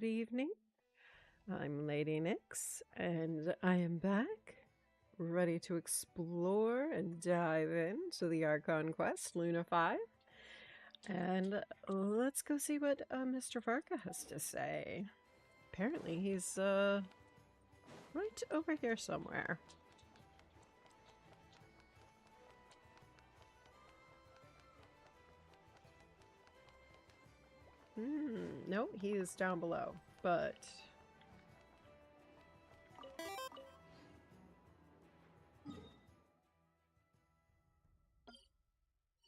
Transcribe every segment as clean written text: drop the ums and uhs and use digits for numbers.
Good evening. I'm Lady Nyx, and I am back, ready to explore and dive into the Archon quest, Luna 5. And let's go see what Mr. Varka has to say. Apparently, he's right over here somewhere. No, he is down below, but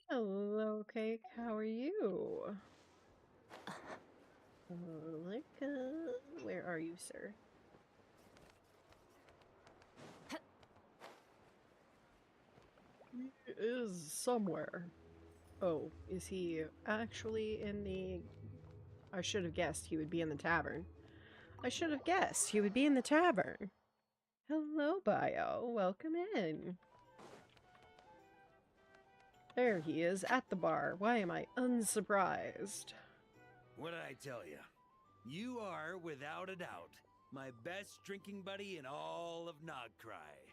hello, Cake. How are you? Where are you, sir? He is somewhere. Oh, is he actually in the... I should have guessed he would be in the tavern. I should have guessed he would be in the tavern. Hello, Bio. Welcome in. There he is, at the bar. Why am I unsurprised? What did I tell you? You are, without a doubt, my best drinking buddy in all of Nogcry.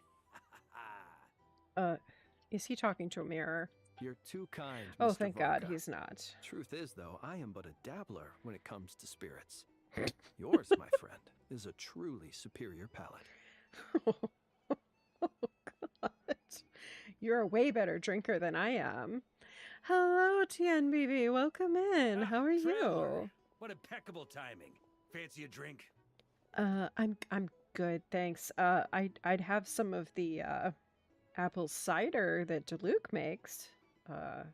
Is he talking to a mirror? You're too kind, Mr. Oh, thank God, Varka. he's not. Truth is, though, I am but a dabbler when it comes to spirits. Yours, my friend, is a truly superior palate. Oh, God. You're a way better drinker than I am. Hello, TNBB. Welcome in. How are Traveler. you? What impeccable timing. Fancy a drink? I'm good, thanks. I'd have some of the apple cider that DeLuke makes.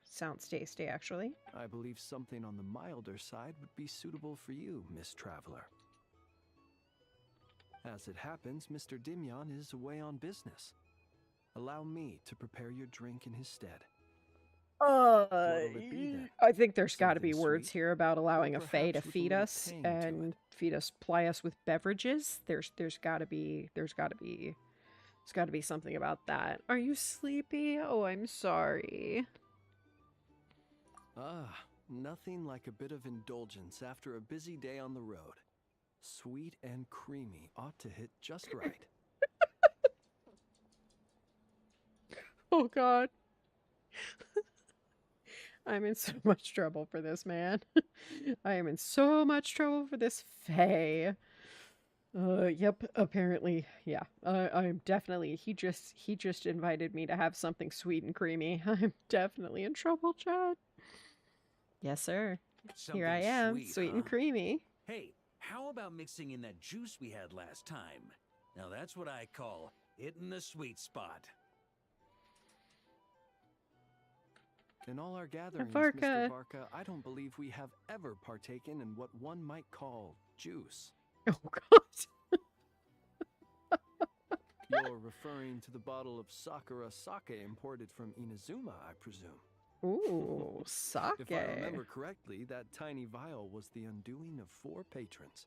Sounds tasty, actually. I believe something on the milder side would be suitable for you, Miss Traveler. As it happens, Mr. Dimyon is away on business. Allow me to prepare your drink in his stead. What'll it be, then? I think there's got to be Something words sweet? here about allowing Or a fae to perhaps with a feed little us tang to and ply us with beverages. There's got to be something about that. Are you sleepy? Oh, I'm sorry. Ah, nothing like a bit of indulgence after a busy day on the road. Sweet and creamy ought to hit just right. Oh God. I'm in so much trouble for this, man. I am in so much trouble for this fae. Yep, apparently, yeah. I'm definitely, he just invited me to have something sweet and creamy. I'm definitely in trouble, Chad. Yes, sir. Something Here I am, sweet and huh? creamy. Hey, how about mixing in that juice we had last time? Now that's what I call hitting the sweet spot. In all our gatherings, Varka. Mr. Varka, I don't believe we have ever partaken in what one might call juice. Oh, God. You're referring to the bottle of Sakura sake imported from Inazuma, I presume. Ooh, sake. If I remember correctly, that tiny vial was the undoing of 4 patrons.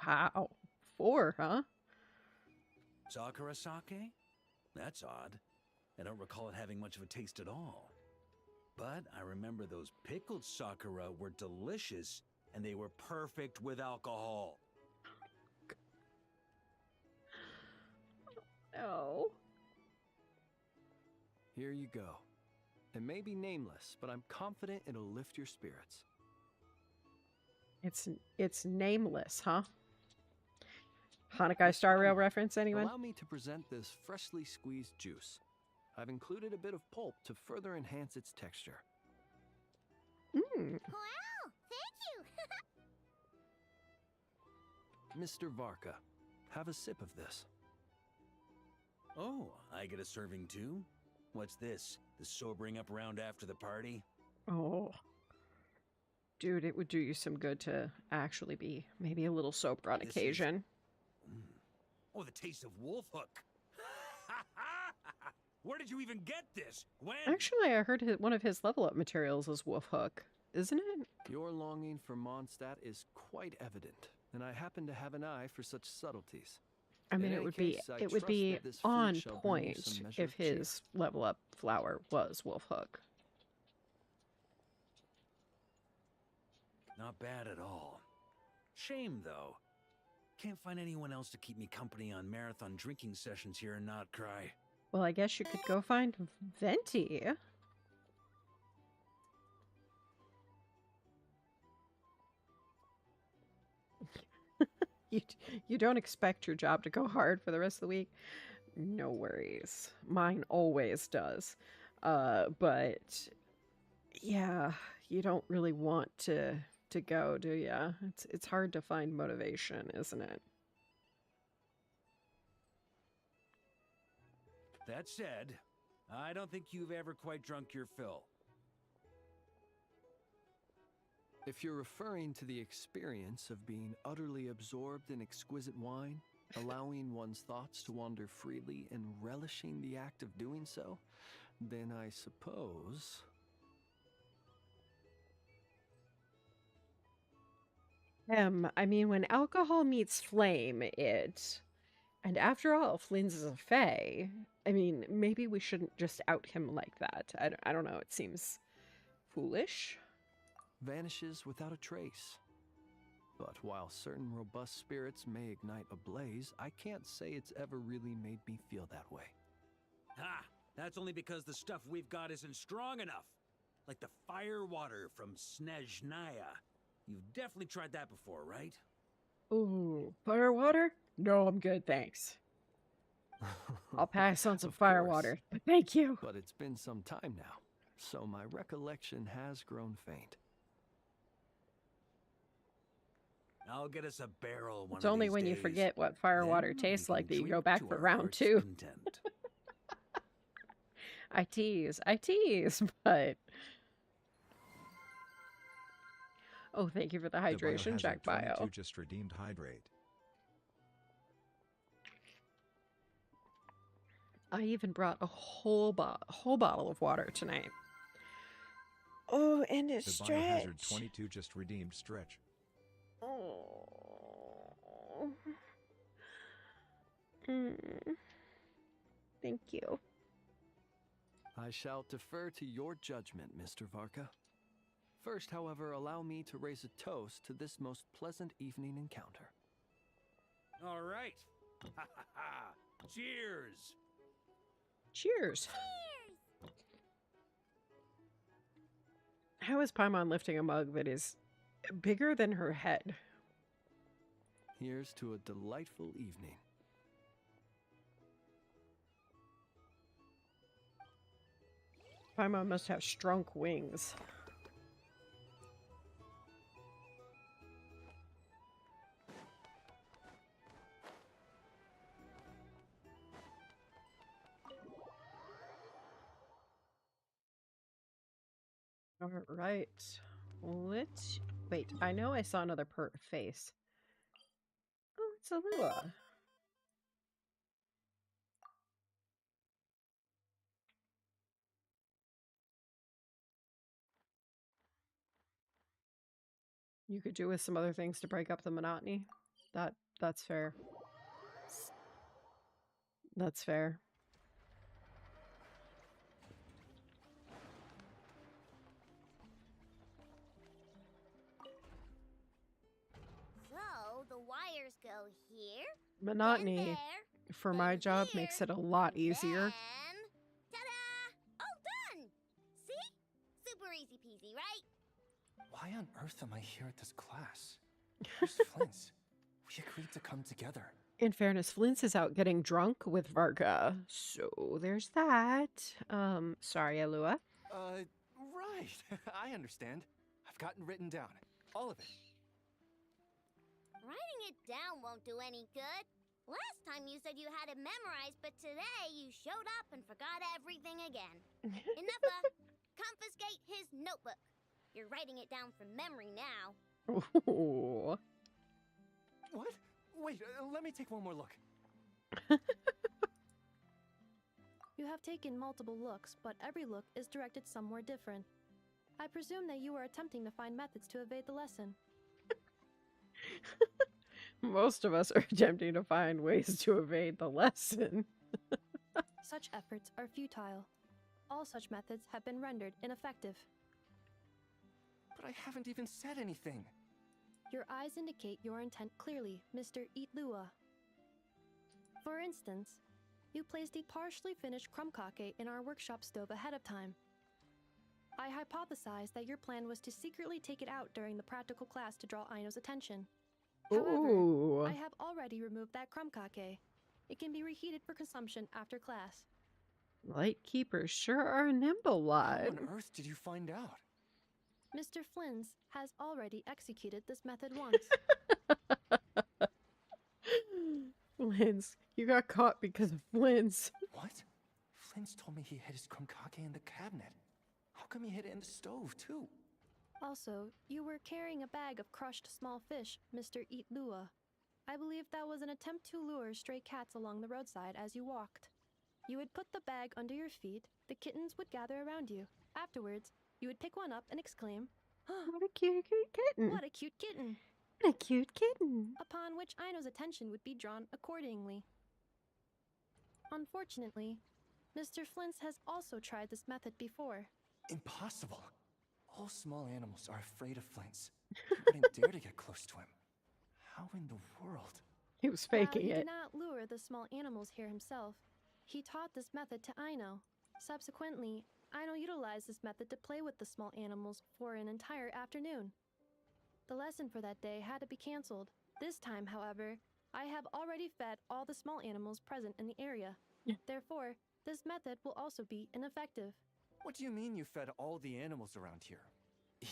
Wow. 4, huh? Sakura sake? That's odd. I don't recall it having much of a taste at all. But I remember those pickled sakura were delicious, and they were perfect with alcohol. No. Here you go. It may be nameless, but I'm confident it'll lift your spirits. It's nameless, huh? Hanukkah Star Rail reference, anyone? Allow me to present this freshly squeezed juice. I've included a bit of pulp to further enhance its texture. Wow, thank you. Mr. Varka, have a sip of this. Oh, I get a serving too? What's this? The sobering up round after the party? Oh. Dude, it would do you some good to actually be maybe a little sober on This is- occasion. Oh, the taste of wolf hook. Where did you even get this? When? Actually, I heard one of his level up materials is Wolf Hook, isn't it? Your longing for Mondstadt is quite evident, and I happen to have an eye for such subtleties. I mean, In it any would case, I be trust that this fruit on shall bring you point some measure if of cheer. his level up flower was Wolf Hook. Not bad at all. Shame, though. Can't find anyone else to keep me company on marathon drinking sessions here in Not Cry. Well, I guess you could go find Venti. You don't expect your job to go hard for the rest of the week. No worries. Mine always does. But yeah, you don't really want to go, do ya? It's hard to find motivation, isn't it? That said, I don't think you've ever quite drunk your fill. If you're referring to the experience of being utterly absorbed in exquisite wine, allowing one's thoughts to wander freely and relishing the act of doing so, then I suppose... I mean, when alcohol meets flame, it... And after all, Flynn's is a fae. I mean, maybe we shouldn't just out him like that. I don't know, it seems foolish. vanishes without a trace. But while certain robust spirits may ignite a blaze, I can't say it's ever really made me feel that way. Ha! That's only because the stuff we've got isn't strong enough. Like the fire water from Snezhnaya. You've definitely tried that before, right? Ooh, fire water? No, I'm good, thanks. I'll pass on some Of fire course. water, but thank you. But it's been some time now, so my recollection has grown faint. I'll get us a barrel one It's of only these when you days. forget what fire Then water we tastes can like that you drink go back to for our round heart's 2. content. I tease, but... Oh, thank you for the hydration check, Biohazard Bio. 22 just redeemed hydrate. I even brought a whole bottle of water tonight. Oh, and The it's Biohazard stretch. 22 just redeemed stretch. Oh. Mm. Thank you. I shall defer to your judgment, Mr. Varka. First, however, allow me to raise a toast to this most pleasant evening encounter. All right. Ha ha ha. Cheers. Cheers. How is Paimon lifting a mug that is bigger than her head? Here's to a delightful evening. Paimon must have strunk wings. All right. Let's... Wait, I know I saw another face. Oh, it's Alua. You could do with some other things to break up the monotony. That's fair. That's fair. So the wires go here, Monotony, then there, for then my job, here, makes it a lot easier. then... Ta-da! All done! See? Super easy peasy, right? Why on earth am I here at this class? Where's Flint's? We agreed to come together. In fairness, Flint's is out getting drunk with Varka, so there's that. Sorry, Alua. Right. I understand. I've gotten written down. All of it. Writing it down won't do any good. Last time you said you had it memorized, but today you showed up and forgot everything again. Enough. Confiscate his notebook. You're writing it down from memory now. Ooh. What? Wait, let me take one more look. You have taken multiple looks, but every look is directed somewhere different. I presume that you are attempting to find methods to evade the lesson. Most of us are attempting to find ways to evade the lesson. Such efforts are futile. All such methods have been rendered ineffective. But I haven't even said anything. Your eyes indicate your intent clearly, Mr. Itlua. For instance, you placed a partially finished crumb-cake in our workshop stove ahead of time. I hypothesized that your plan was to secretly take it out during the practical class to draw Aino's attention. However, Ooh. I have already removed that crumb-cake. It can be reheated for consumption after class. Light keepers sure are nimble, How lad. on earth did you find out? Mr. Flins has already executed this method once. Flins. You got caught because of Flins. What? Flint's told me he hid his krumkake in the cabinet. How come he hid it in the stove, too? Also, you were carrying a bag of crushed small fish, Mr. Itlua. I believe that was an attempt to lure stray cats along the roadside as you walked. You would put the bag under your feet, the kittens would gather around you. Afterwards, you would pick one up and exclaim, What a cute kitten. "What a cute kitten!" What a cute kitten. Upon which Aino's attention would be drawn accordingly. Unfortunately, Mr. Flint's has also tried this method before. Impossible. All small animals are afraid of Flint's. He wouldn't dare to get close to him. How in the world? He was While faking he it. did not lure the small animals here himself, he taught this method to Aino. Subsequently, Aino utilized this method to play with the small animals for an entire afternoon. The lesson for that day had to be canceled. This time, however, I have already fed all the small animals present in the area. Therefore, this method will also be ineffective. What do you mean you fed all the animals around here?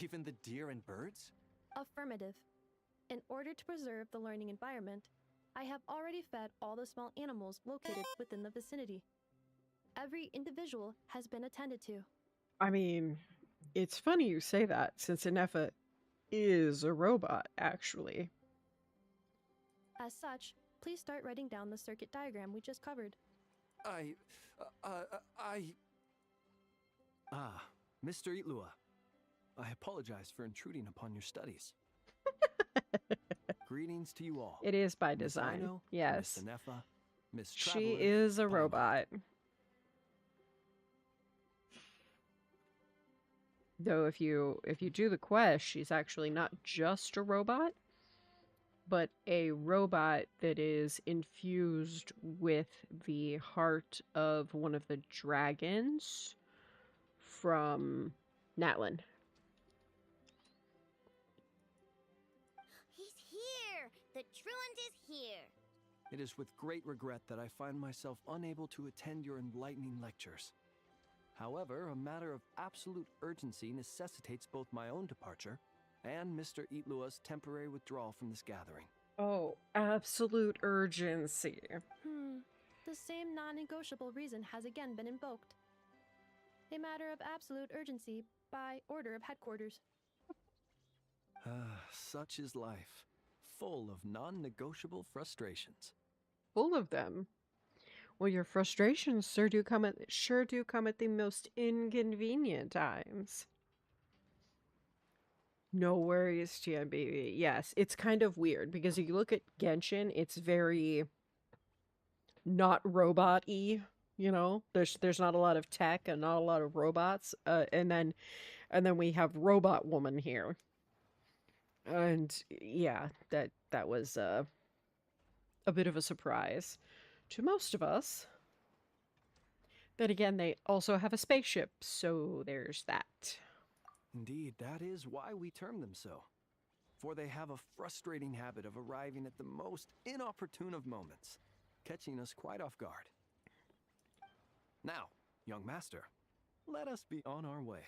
Even the deer and birds? Affirmative. In order to preserve the learning environment, I have already fed all the small animals located within the vicinity. Every individual has been attended to. I mean, it's funny you say that, since Inefa is a robot, actually. As such, please start writing down the circuit diagram we just covered. Mr. Itlua. I apologize for intruding upon your studies. Greetings to you all. It is by Miss design. Aino, Yes. Miss Anefa, Miss She Traveler, is a Bye-bye. robot. Though if you do the quest, she's actually not just a robot, but a robot that is infused with the heart of one of the dragons from Natlan. He's here! The truant is here! It is with great regret that I find myself unable to attend your enlightening lectures. However, a matter of absolute urgency necessitates both my own departure and Mr. Itlua's temporary withdrawal from this gathering. Oh, absolute urgency. The same non-negotiable reason has again been invoked. A matter of absolute urgency by order of headquarters. Such is life, full of non-negotiable frustrations. Full of them. Well, your frustrations sure do come at the most inconvenient times. No worries, TMBB. Yes, it's kind of weird because if you look at Genshin, it's very not robot-y, you know? There's not a lot of tech and not a lot of robots. And then we have Robot Woman here. And yeah, that was a bit of a surprise to most of us. Then again, they also have a spaceship, so there's that. Indeed, that is why we term them so. For they have a frustrating habit of arriving at the most inopportune of moments, catching us quite off guard. Now, young master, let us be on our way.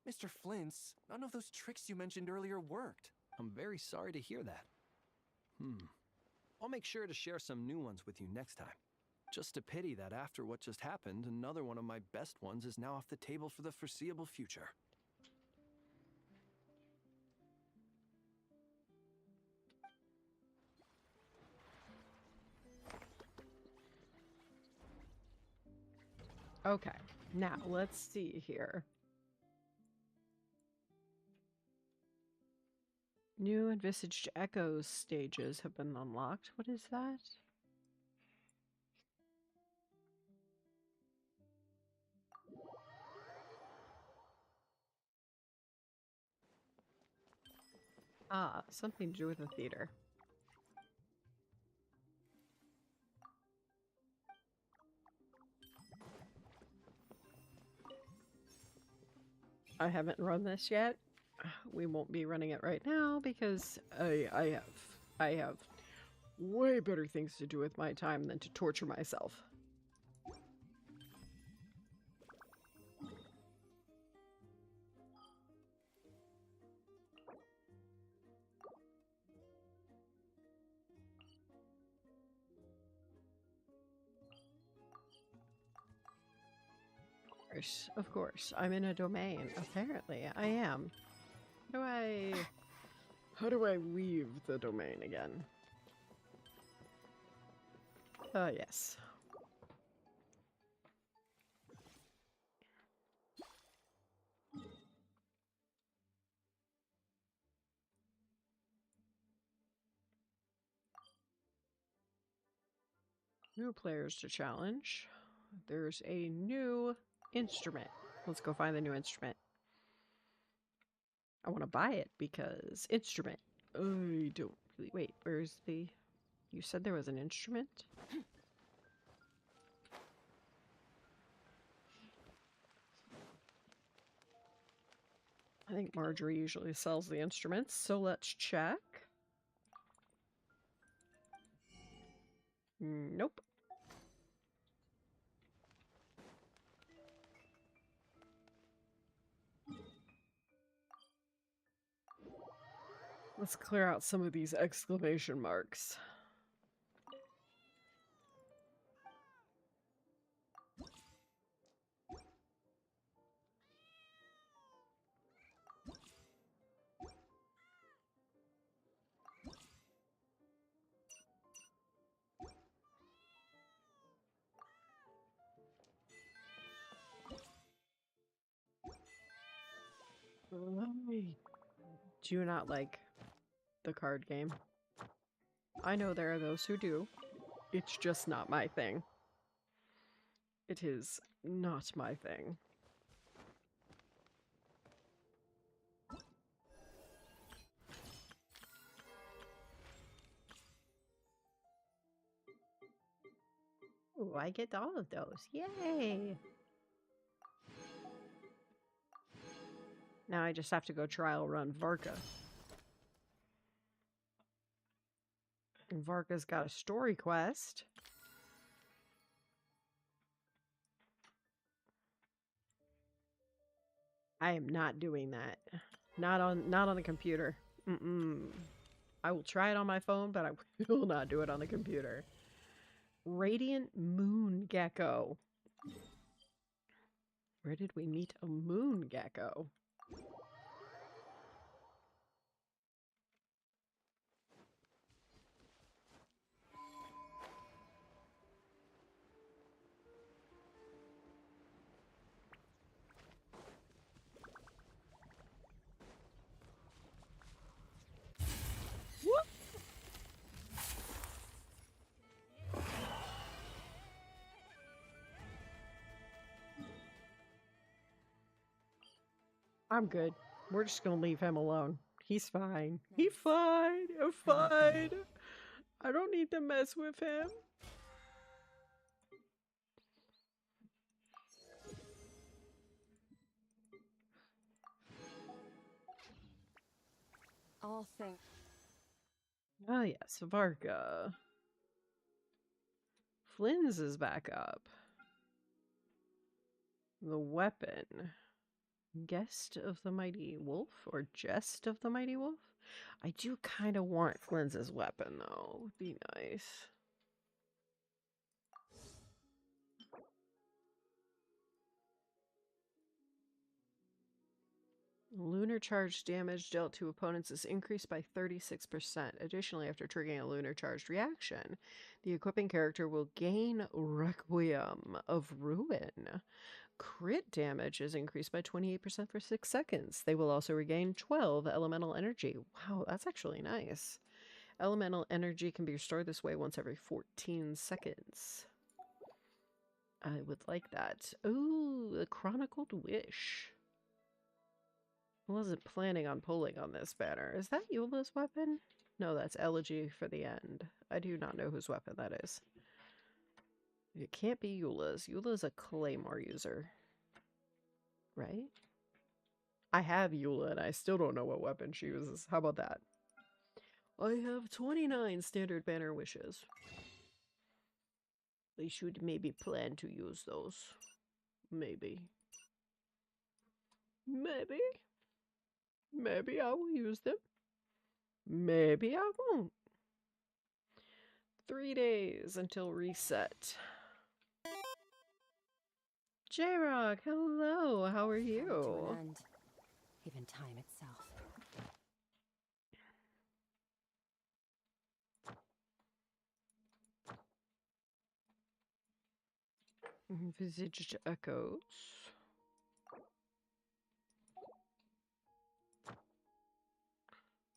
Mr. Flint's, none of those tricks you mentioned earlier worked. I'm very sorry to hear that. I'll make sure to share some new ones with you next time. Just a pity that after what just happened, another one of my best ones is now off the table for the foreseeable future. Okay, now let's see here. New envisaged echoes stages have been unlocked. What is that? Ah, something to do with the theater. I haven't run this yet. We won't be running it right now because I have way better things to do with my time than to torture myself. Of course. I'm in a domain. Apparently, I am. How do I leave the domain again? Yes. New players to challenge. There's a new instrument. Let's go find the new instrument. I want to buy it because instrument. I don't really. Wait, where's the. You said there was an instrument? I think Marjorie usually sells the instruments, so let's check. Nope. Let's clear out some of these exclamation marks. Do you not like the card game? I know there are those who do. It's just not my thing. It is not my thing. Ooh, I get all of those. Yay! Now I just have to go trial run Varka. And Varka's got a story quest. I am not doing that. Not on the computer. I will try it on my phone, but I will not do it on the computer. Radiant Moon Gecko. Where did we meet a moon gecko? Whoop! I'm good. We're just gonna leave him alone. He's fine. He's fine. I'm fine. I don't need to mess with him. All think. Ah, yes, Varka. Flynn's is back up. The weapon. Guest of the Mighty Wolf or Jest of the Mighty Wolf? I do kind of want Flynn's weapon, though. Would be nice. Lunar charge damage dealt to opponents is increased by 36%. Additionally, after triggering a lunar charged reaction, the equipping character will gain Requiem of Ruin. Crit damage is increased by 28% for 6 seconds. They will also regain 12 elemental energy. Wow, that's actually nice. Elemental energy can be restored this way once every 14 seconds. I would like that. Ooh, the Chronicled Wish. I wasn't planning on pulling on this banner. Is that Eula's weapon? No, that's Elegy for the End. I do not know whose weapon that is. It can't be Eula's. Eula's a Claymore user. Right? I have Eula and I still don't know what weapon she uses. How about that? I have 29 standard banner wishes. We should maybe plan to use those. Maybe. Maybe. Maybe I will use them. Maybe I won't. 3 days until reset. J-Rock, hello. How are you? To an end. Even time itself. Visaged Echoes.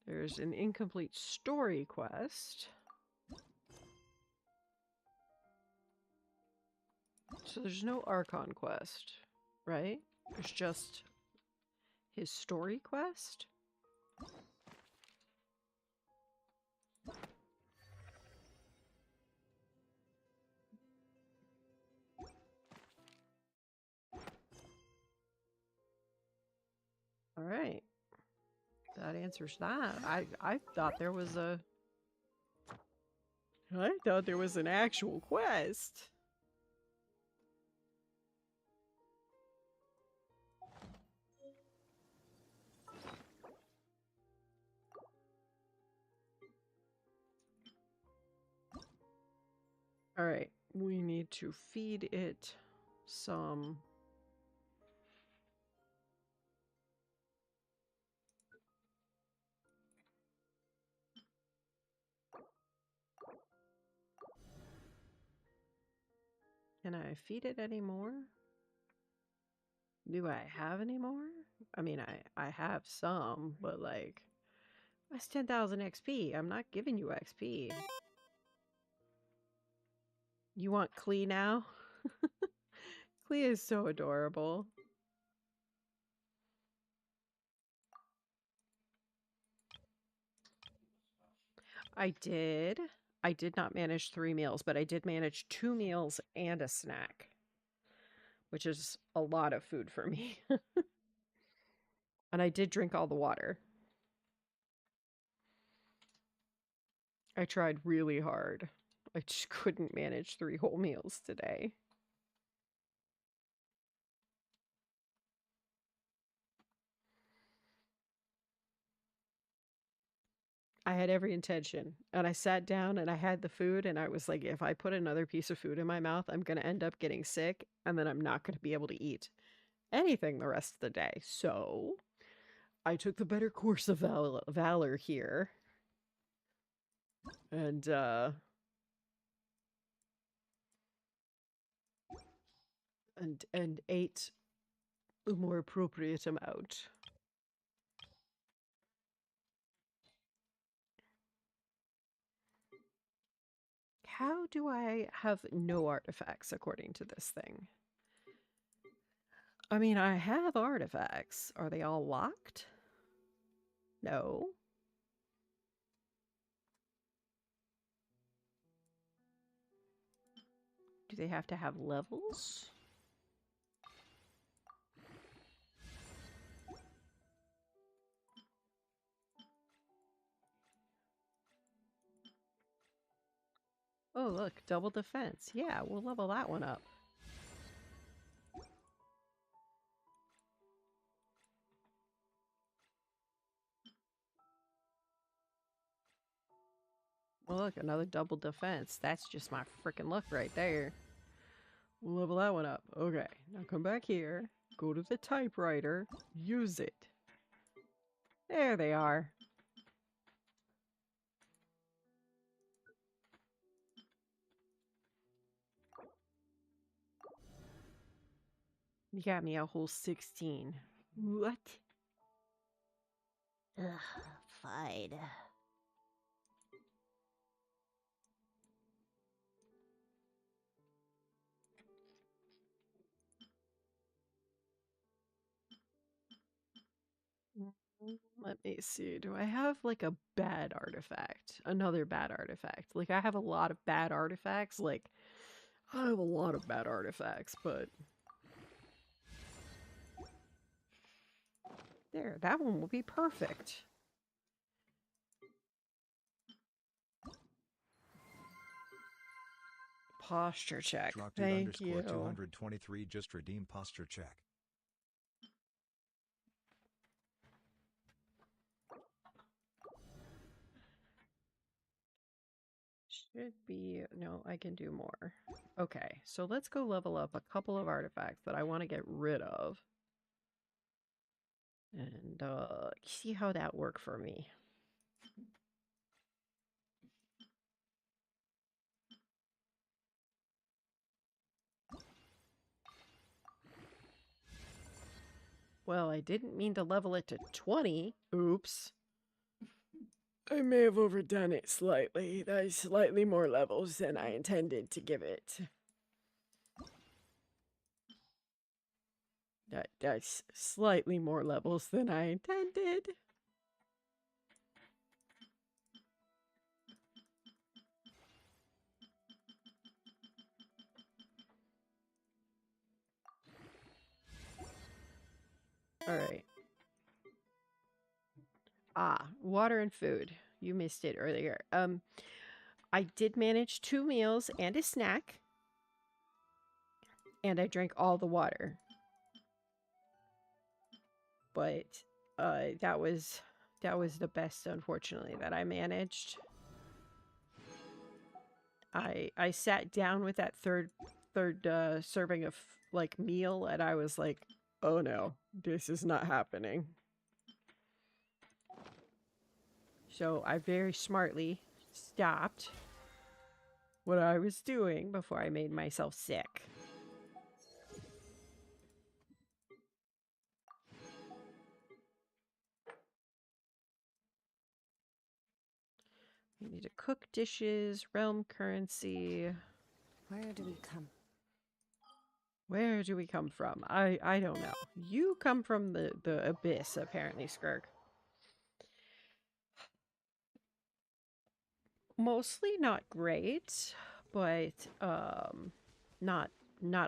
There's an incomplete story quest. So there's no Archon quest, right? There's just his story quest. All right. That answers that. I thought there was a... I thought there was an actual quest. All right. We need to feed it some... Can I feed it anymore? Do I have any more? I mean, I have some, but like, that's 10,000 XP. I'm not giving you XP. You want Klee now? Klee is so adorable. I did. I did not manage 3 meals, but I did manage 2 meals and a snack, which is a lot of food for me. And I did drink all the water. I tried really hard. I just couldn't manage 3 whole meals today. I had every intention, and I sat down and I had the food, and I was like, if I put another piece of food in my mouth, I'm going to end up getting sick, and then I'm not going to be able to eat anything the rest of the day. So I took the better course of valor here, and ate a more appropriate amount. How do I have no artifacts according to this thing? I mean, I have artifacts. Are they all locked? No. Do they have to have levels? Oh, look, double defense. Yeah, we'll level that one up. Well, look, another double defense. That's just my freaking luck right there. We'll level that one up. Okay, now come back here. Go to the typewriter. Use it. There they are. You got me a whole 16. What? Ugh, fine. Let me see. Do I have like a bad artifact? Another bad artifact. Like I have a lot of bad artifacts. Like I have a lot of bad artifacts, but there, that one will be perfect. Posture check. Thank you. 223 just redeem posture check. Should be... No, I can do more. Okay, so let's go level up a couple of artifacts that I want to get rid of. And see how that worked for me. Well, I didn't mean to level it to 20. Oops. I may have overdone it slightly. That's slightly more levels than I intended to give it. That's slightly more levels than I intended. Alright. Water and food. You missed it earlier. I did manage 2 meals and a snack. And I drank all the water. But that was the best, unfortunately, that I managed. I sat down with that third serving of like meal, and I was like, oh no, this is not happening. So I very smartly stopped what I was doing before I made myself sick. We need to cook dishes, realm currency. Where do we come? Where do we come from? I don't know. You come from the abyss, apparently, Skirk. Mostly not great, but not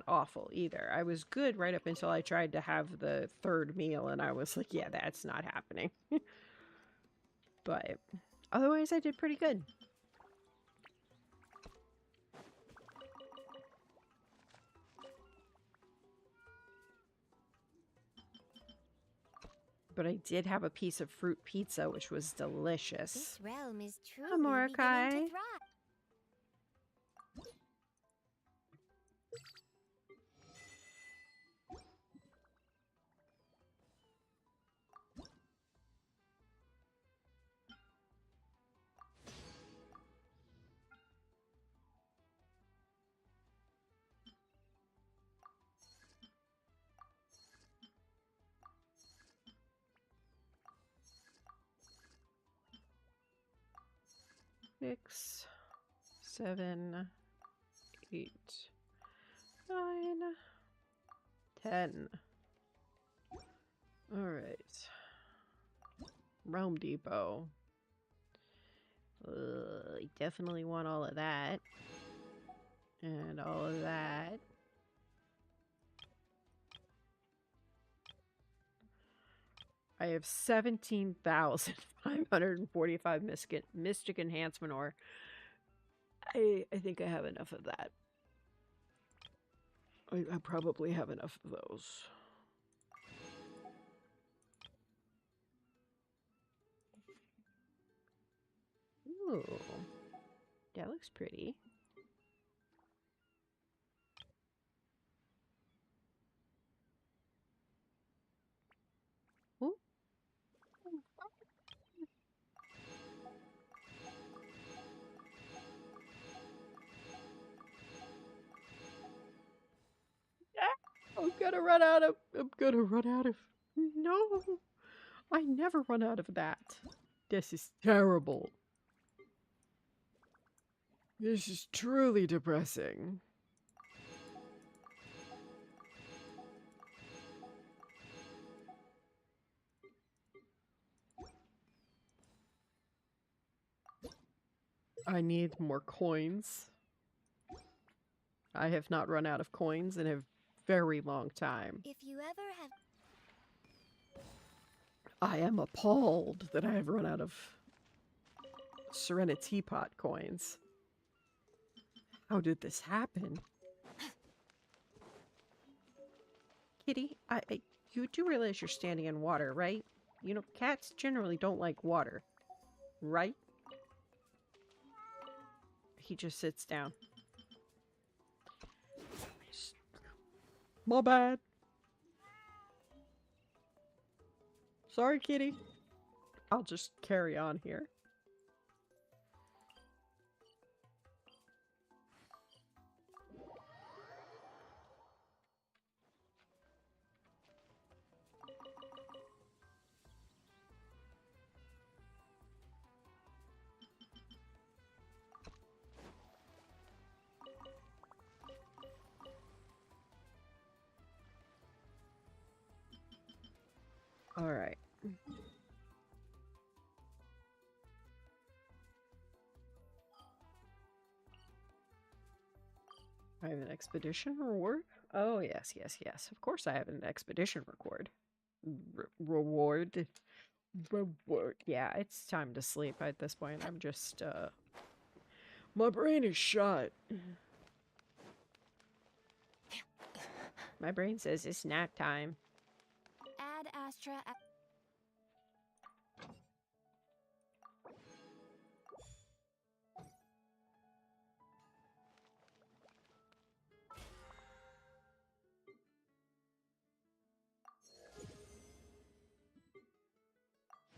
awful either. I was good right up until I tried to have the third meal, and I was like, yeah, that's not happening. But otherwise, I did pretty good. But I did have a piece of fruit pizza, which was delicious. This realm is truly Mordecai. beginning to thrive. Six, 7, 8, 9, 10. All right. Realm Depot. I definitely want all of that. And all of that. I have 17,545 Mystic Enhancement Ore. I think I have enough of that. I probably have enough of those. Ooh. That looks pretty. Ooh. I'm gonna run out of... No! I never run out of that. This is terrible. This is truly depressing. I need more coins. I have not run out of coins in a very long time. If you ever have... I am appalled that I have run out of Serenity Pot coins. How did this happen? Kitty, you do realize you're standing in water, right? You know, cats generally don't like water, right? He just sits down. My bad. Sorry, kitty. I'll just carry on here. All right. I have an expedition reward? Oh, yes, yes, yes. Of course I have an expedition reward. Reward. Reward. Yeah, it's time to sleep at this point. I'm just, my brain is shot. My brain says it's nap time. Ad Astra.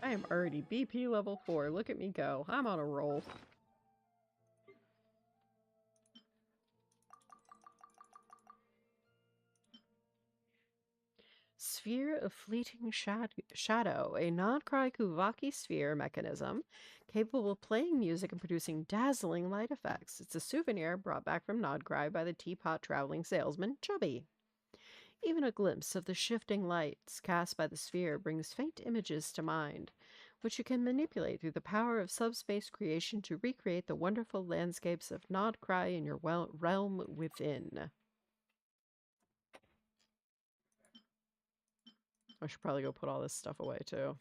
I am already BP level 4. Look at me go. I'm on a roll. Sphere of Fleeting Shadow, a non-Kuvaki sphere mechanism capable of playing music and producing dazzling light effects. It's a souvenir brought back from Nodcry by the teapot traveling salesman, Chubby. Even a glimpse of the shifting lights cast by the sphere brings faint images to mind, which you can manipulate through the power of subspace creation to recreate the wonderful landscapes of Nodcry in your realm within. I should probably go put all this stuff away, too.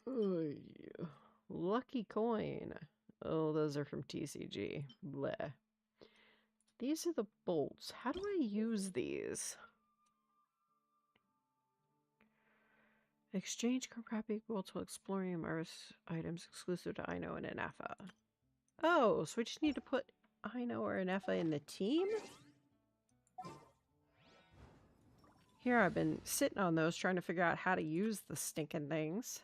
Oh, yeah. Lucky coin. Oh, those are from TCG. Bleh. These are the bolts. How do I use these? Exchange crap equal to exploring Mars items exclusive to Ino and Anafa. Oh, so we just need to put Ino or Anafa in the team? Here I've been sitting on those trying to figure out how to use the stinking things.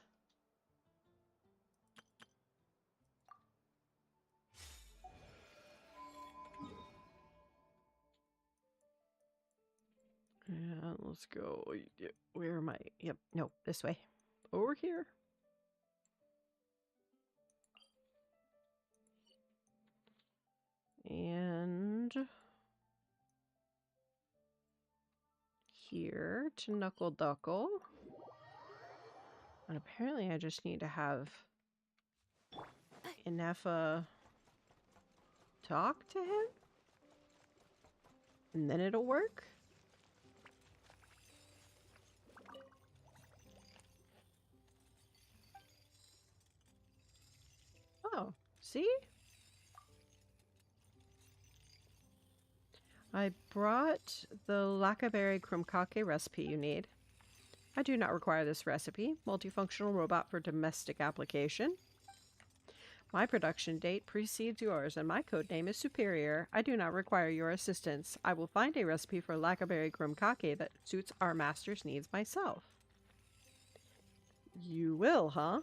Yeah, let's go. Where am I? Yep, no, this way. Over here. And here to Knuckle Duckle. And apparently I just need to have Inefa talk to him? And then it'll work? Oh, see? I brought the Lacaberry Krumkake recipe you need. I do not require this recipe. Multifunctional robot for domestic application. My production date precedes yours, and my codename is Superior. I do not require your assistance. I will find a recipe for Lacaberry Krumkake that suits our master's needs myself. You will, huh?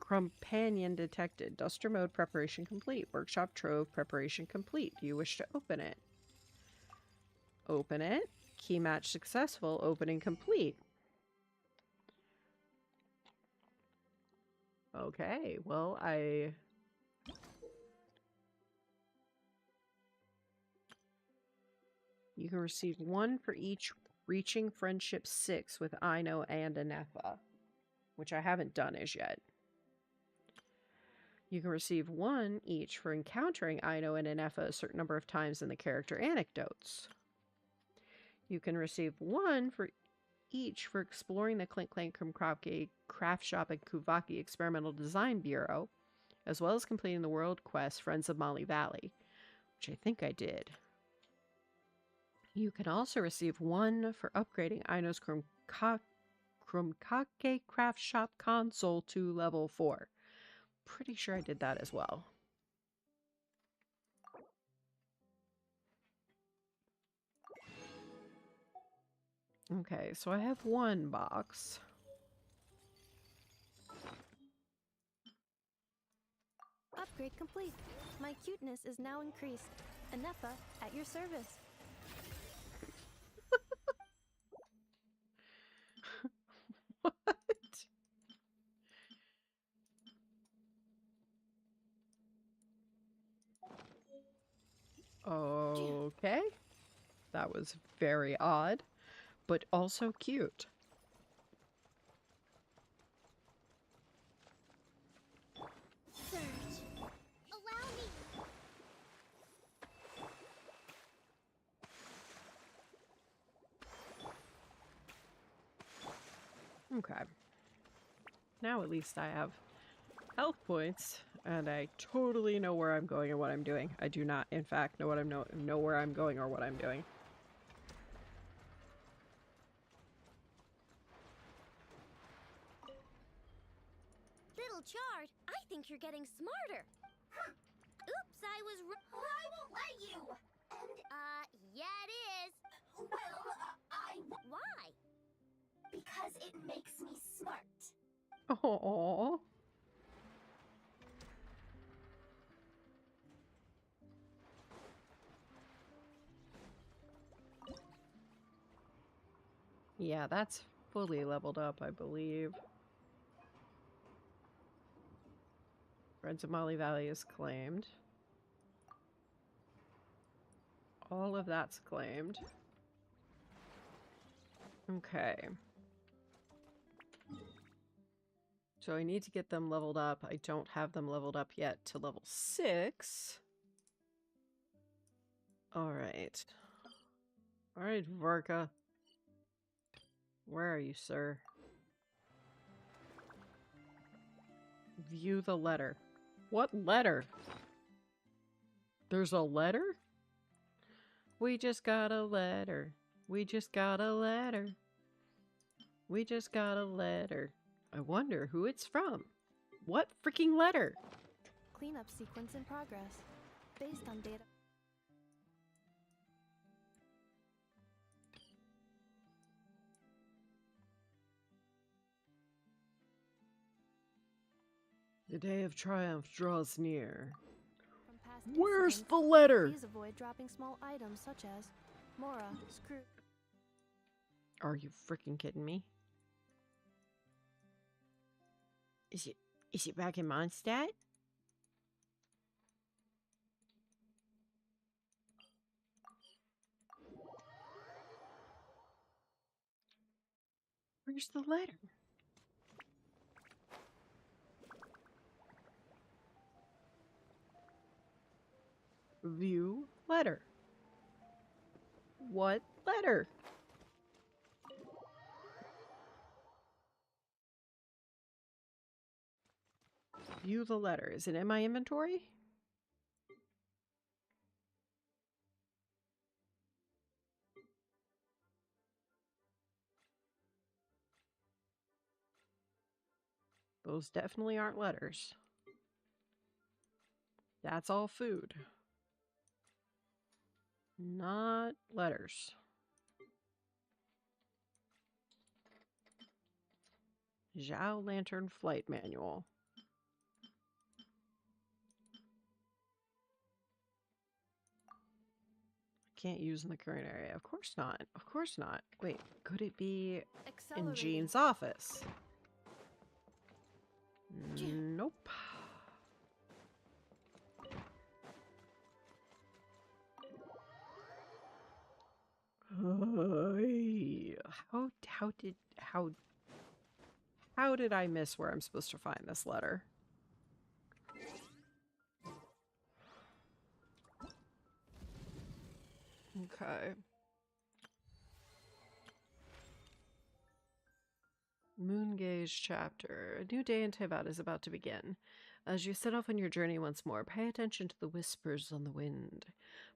Companion detected. Duster mode preparation complete. Workshop trove preparation complete. Do you wish to open it? Open it. Key match successful. Opening complete. Okay, well, you can receive one for each reaching friendship 6 with Ino and Anefa. which I haven't done as yet. You can receive 1 each for encountering Aino and Inefa a certain number of times in the character anecdotes. You can receive 1 for each for exploring the Clink Clank Krumkropke Craft Shop and Kuvaki Experimental Design Bureau, as well as completing the world quest Friends of Molly Valley, which I think I did. You can also receive 1 for upgrading Aino's Krumkake Craft Shop console to level 4. Pretty sure I did that as well. Okay, so I have 1 box. Upgrade complete. My cuteness is now increased. Anefa, at your service. What? Okay. That was very odd, but also cute. Search. Allow me. Okay. Now at least I have health points, and I totally know where I'm going and what I'm doing. I do not, in fact, know where I'm going or what I'm doing. Little Chard, I think you're getting smarter. Oops, I was I won't let you. And, yeah it is. Well, Why? Because it makes me smart. Aww. Yeah, that's fully leveled up, I believe. Friends of Molly Valley is claimed. All of that's claimed. Okay. So I need to get them leveled up. I don't have them leveled up yet to level 6. Alright. Alright, Varka. Where are you, sir? View the letter. What letter? There's a letter? We just got a letter. We just got a letter. We just got a letter. I wonder who it's from. What freaking letter? Cleanup sequence in progress. Based on data. The day of triumph draws near. From past Where's incidents, the letter? please avoid dropping small items such as Mora, screw. Are you freaking kidding me? Is it back in Mondstadt? Where's the letter? View letter. What letter? View the letter. Is it in my inventory? Those definitely aren't letters. That's all food. Not letters. Zhao Lantern Flight Manual. Can't use in the current area. Of course not. Of course not. Wait, could it be in Jean's office? Nope. How How did I miss where I'm supposed to find this letter? Okay. Moongaze chapter. A new day in Tevat is about to begin. As you set off on your journey once more, pay attention to the whispers on the wind.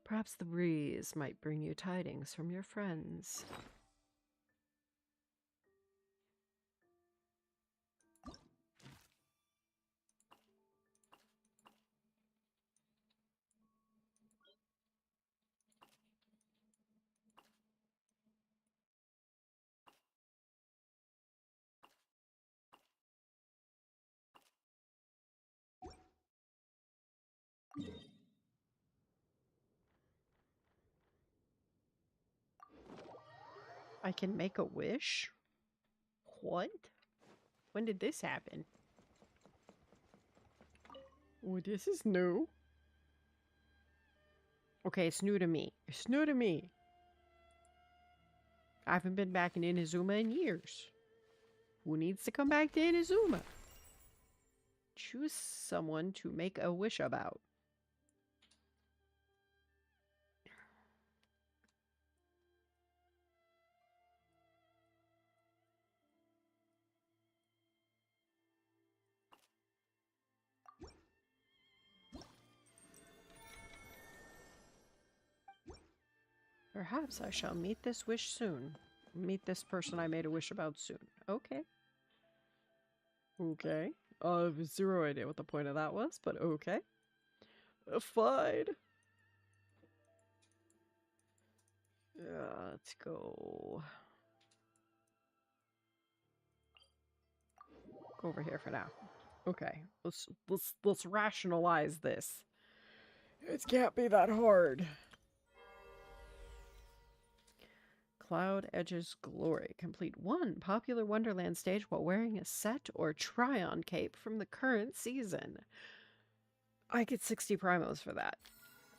Perhaps the breeze might bring you tidings from your friends. I can make a wish? What? When did this happen? Oh, this is new. Okay, it's new to me. It's new to me. I haven't been back in Inazuma in years. Who needs to come back to Inazuma? Choose someone to make a wish about. Perhaps I shall meet this wish soon. Meet this person I made a wish about soon. Okay. Okay. I have zero idea what the point of that was, but okay. Fine. Let's go. Go over here for now. Okay. Let's rationalize this. It can't be that hard. Cloud Edge's Glory. Complete one popular Wonderland stage while wearing a set or try-on cape from the current season. I get 60 primos for that.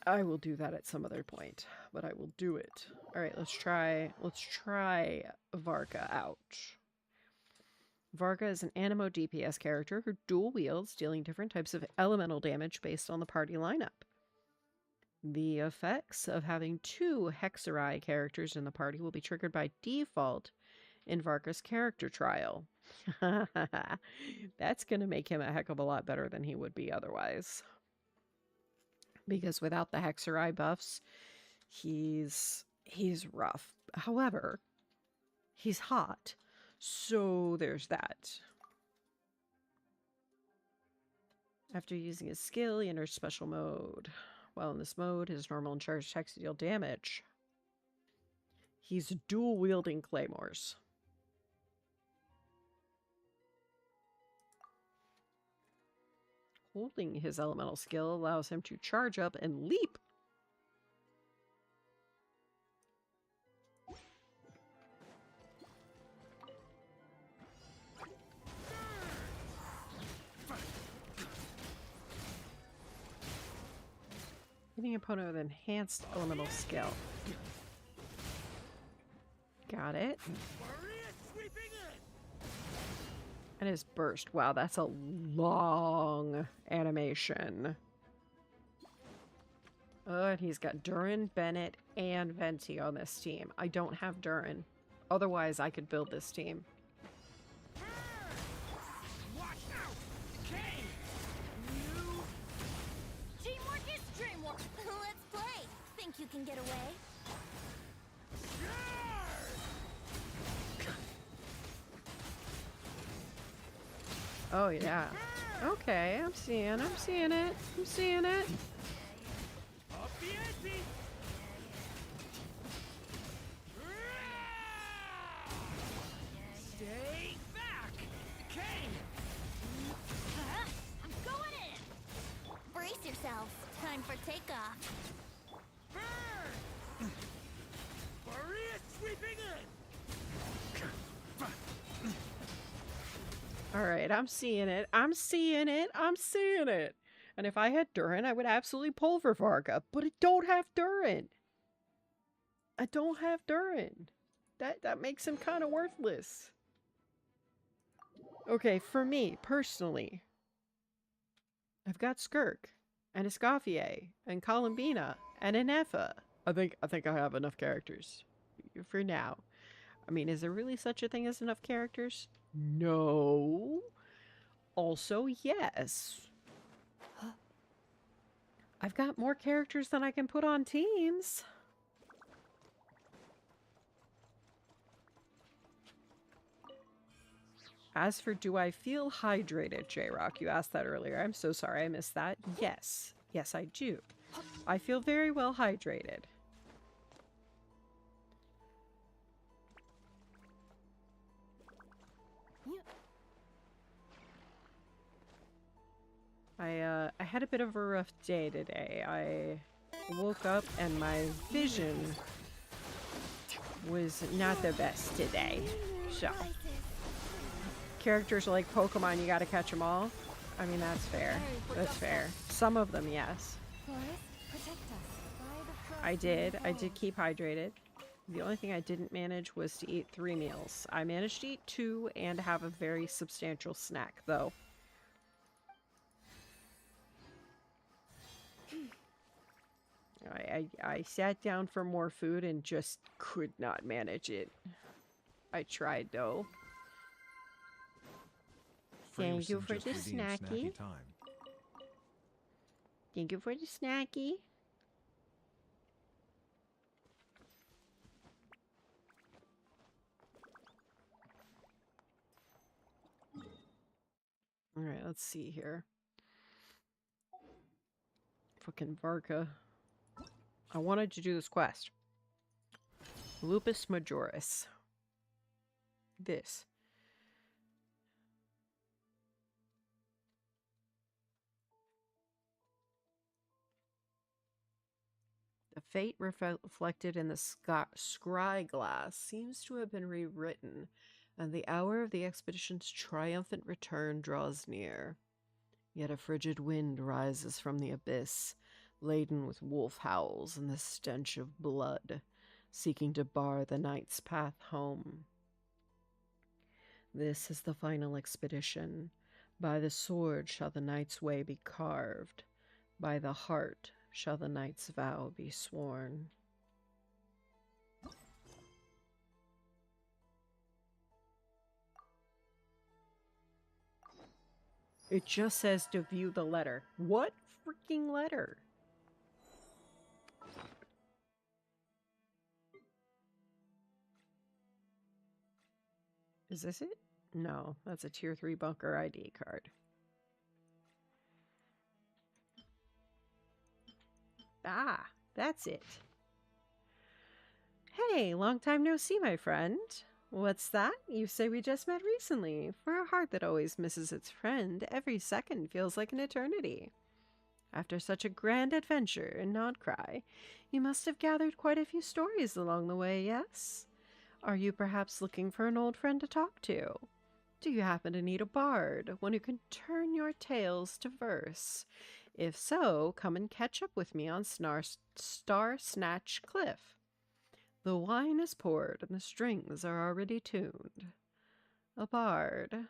I will do that at some other point, but I will do it. Alright, let's try Varka out. Varka is an Animo DPS character who dual wields, dealing different types of elemental damage based on the party lineup. The effects of having two Hexerai characters in the party will be triggered by default in Varka's character trial. That's going to make him a heck of a lot better than he would be otherwise. Because without the Hexerai buffs, he's rough. However, he's hot. So there's that. After using his skill, he enters special mode. While in this mode, his normal and charged attacks deal damage. He's dual-wielding claymores. Holding his elemental skill allows him to charge up and leap. Hitting opponent with enhanced elemental skill. Got it. And his burst. Wow, that's a long animation. Oh, and he's got Durin, Bennett, and Venti on this team. I don't have Durin. Otherwise, I could build this team. You can get away. Oh yeah. Okay, I'm seeing it. I'm seeing it. Stay back, Kane. I'm going in. Brace yourself. Time for takeoff. Alright, I'm seeing it. I'm seeing it. And if I had Durin, I would absolutely pull for Varka. But I don't have Durin. That makes him kind of worthless. Okay, for me, personally, I've got Skirk and Escoffier and Columbina and Inefa. I think I have enough characters for now. I mean, is there really such a thing as enough characters? No. Also, yes. I've got more characters than I can put on teams. As for do I feel hydrated, J-Rock? You asked that earlier. I'm so sorry I missed that. Yes. Yes, I do. I feel very well hydrated. I had a bit of a rough day today. I woke up and my vision was not the best today. So, characters are like Pokemon, you gotta catch them all. I mean, that's fair. That's fair. Some of them, yes. I did keep hydrated. The only thing I didn't manage was to eat 3 meals. I managed to eat 2 and have a very substantial snack, though. I sat down for more food and just could not manage it. I tried, though. Thank you for the snacky. Time. Thank you for the snacky. Alright, let's see here. Fucking Varka. I wanted to do this quest. Lupus Majoris. This. The fate reflected in the scry glass seems to have been rewritten, and the hour of the expedition's triumphant return draws near. Yet a frigid wind rises from the abyss, laden with wolf howls and the stench of blood, seeking to bar the knight's path home. This is the final expedition. By the sword shall the knight's way be carved. By the heart shall the knight's vow be sworn. It just says to view the letter. What freaking letter? Is this it? No, that's a tier 3 bunker ID card. Ah, that's it. Hey, long time no see, my friend. What's that? You say we just met recently. For a heart that always misses its friend, every second feels like an eternity. After such a grand adventure in Nodcry, you must have gathered quite a few stories along the way, yes? Are you perhaps looking for an old friend to talk to? Do you happen to need a bard, one who can turn your tales to verse? If so, come and catch up with me on Star Snatch Cliff. The wine is poured and the strings are already tuned. A bard.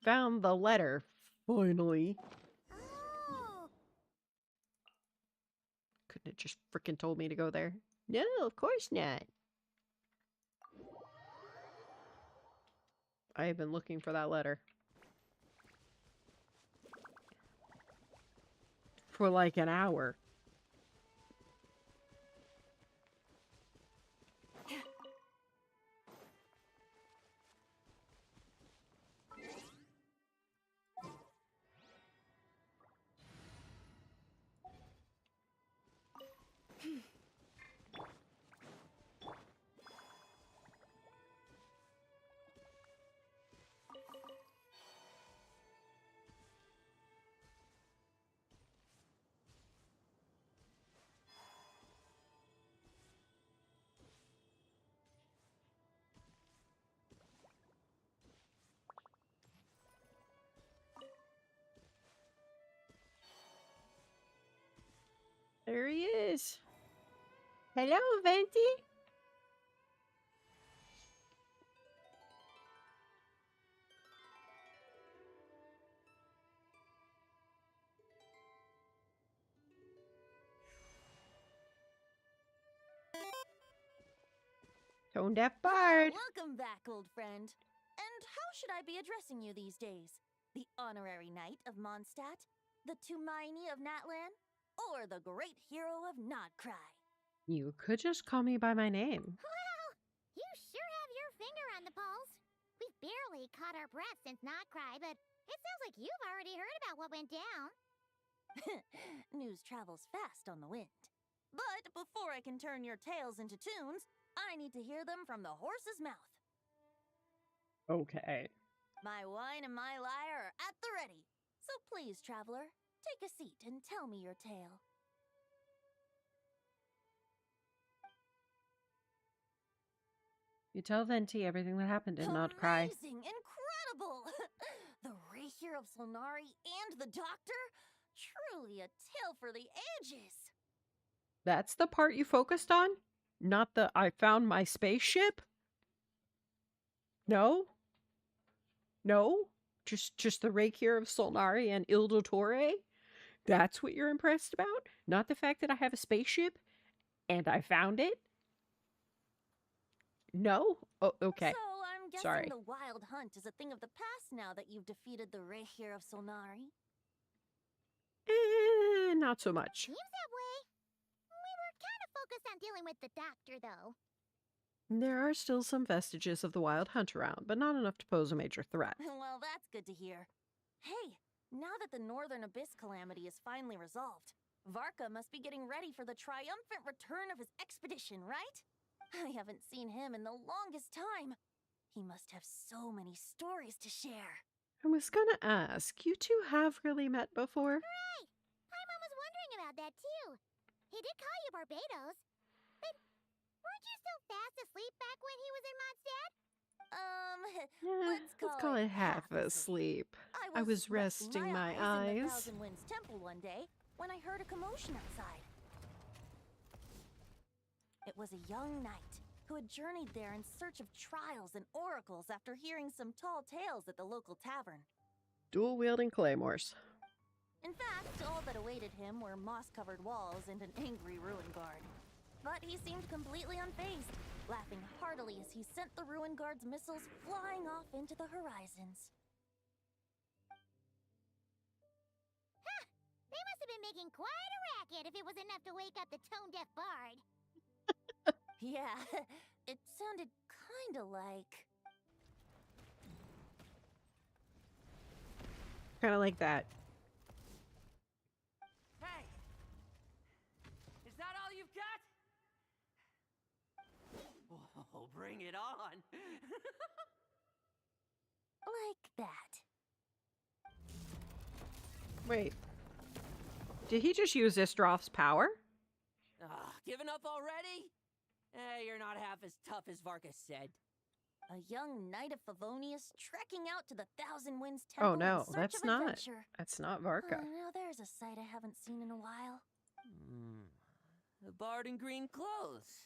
Found the letter, finally. Oh. Couldn't it just frickin' told me to go there? No, of course not. I have been looking for that letter for like an hour. There he is. Hello, Venti. Tone deaf bard. Welcome back, old friend. And how should I be addressing you these days? The honorary knight of Mondstadt? The Tumaini of Natlan? Or the great hero of Nodcry? You could just call me by my name. Well, you sure have your finger on the pulse. We've barely caught our breath since Notcry, but it sounds like you've already heard about what went down. News travels fast on the wind. But before I can turn your tales into tunes, I need to hear them from the horse's mouth. Okay. My wine and my lyre are at the ready. So please, traveler, take a seat and tell me your tale. You tell Venti everything that happened in Notcry. Amazing! Incredible! The Rapier of Solnari and the Doctor? Truly a tale for the ages! That's the part you focused on? Not the I found my spaceship? No? No? Just the Rapier of Solnari and Il Dottore? That's what you're impressed about? Not the fact that I have a spaceship and I found it? No? Oh, okay. So I'm guessing Sorry. the wild hunt is a thing of the past now that you've defeated the Rapier of Solnari. Not so much. Seems that way. We were kind of focused on dealing with the Doctor, though. There are still some vestiges of the wild hunt around, but not enough to pose a major threat. Well, that's good to hear. Hey, now that the Northern Abyss calamity is finally resolved, Varka must be getting ready for the triumphant return of his expedition, right? I haven't seen him in the longest time. He must have so many stories to share. I was gonna ask, you two have really met before? Right. Paimon was wondering about that, too. He did call you Barbados. But weren't you still fast asleep back when he was in Mondstadt? Let's call it half asleep. I was resting my in the eyes. Thousand Winds Temple one day when I heard a commotion outside. It was a young knight who had journeyed there in search of trials and oracles after hearing some tall tales at the local tavern. Dual-wielding claymores. In fact, all that awaited him were moss-covered walls and an angry ruin guard. But he seemed completely unfazed, laughing heartily as he sent the ruin guard's missiles flying off into the horizons. Ha! They must have been making quite a racket if it was enough to wake up the tone-deaf bard. Yeah, it sounded kinda like... Kind of like that. Hey! Is that all you've got? Oh, bring it on! like that. Wait. Did he just use Istroff's power? Giving up already? Hey, you're not half as tough as Varka said. A young knight of Favonius trekking out to the Thousand Winds Temple Oh no, in search that's of not. adventure. That's not Varka. Now there's a sight I haven't seen in a while. A bard in green clothes.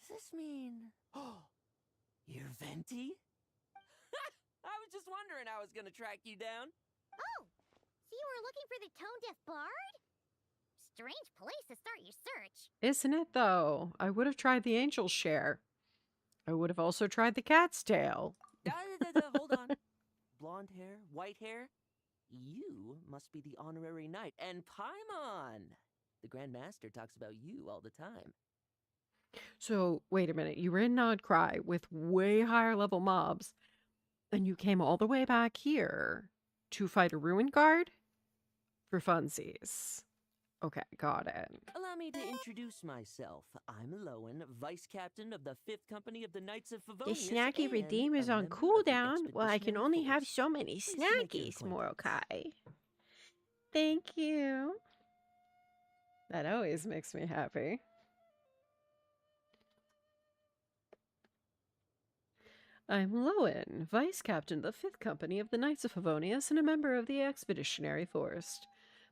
Does this mean... Oh, you're Venti? I was just wondering how I was gonna track you down. Oh, so you were looking for the tone-deaf bard? Strange place to start your search. Isn't it, though? I would have tried the angel's share. I would have also tried the cat's tail. Hold on. Blonde hair, white hair? You must be the honorary knight. And Paimon! The Grand Master talks about you all the time. So, wait a minute. You were in Nodcry with way higher level mobs, and you came all the way back here to fight a ruin guard? For funsies. Okay, got it. Allow me to introduce myself. I'm Lowen, Vice Captain of the 5th Company of the Knights of Favonius. The snacky and redeem is a on member of the cooldown. Well, I can Expeditionary only have Force. so many Pleased to make your snackies, acquaintance. Morokai. Thank you. That always makes me happy. I'm Lowen, Vice Captain of the 5th Company of the Knights of Favonius and a member of the Expeditionary Force.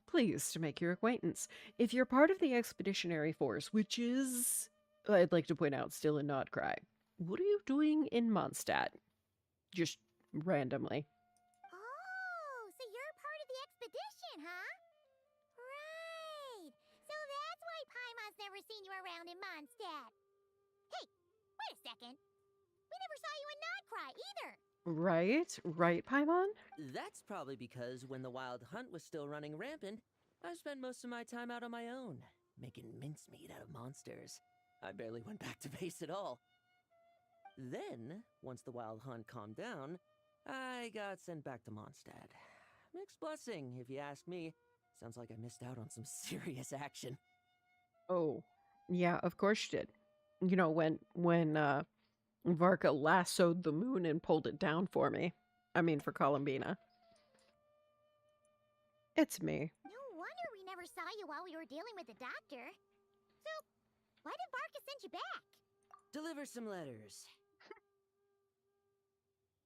Pleased to make your acquaintance. If you're part of the Expeditionary Force, which is, I'd like to point out, still in Nodcry, what are you doing in Mondstadt? Just randomly. Oh, so you're part of the expedition, huh? Right. So that's why Paimon's never seen you around in Mondstadt. Hey, wait a second. cry either. Right? Right, Paimon? That's probably because when the wild hunt was still running rampant, I spent most of my time out on my own, making mincemeat out of monsters. I barely went back to base at all. Then, once the wild hunt calmed down, I got sent back to Mondstadt. Mixed blessing, if you ask me. Sounds like I missed out on some serious action. Oh, yeah, of course you did. You know, when Varka lassoed the moon and pulled it down for me. I mean, for Columbina. It's me. No wonder we never saw you while we were dealing with the doctor. So, why did Varka send you back? Deliver some letters.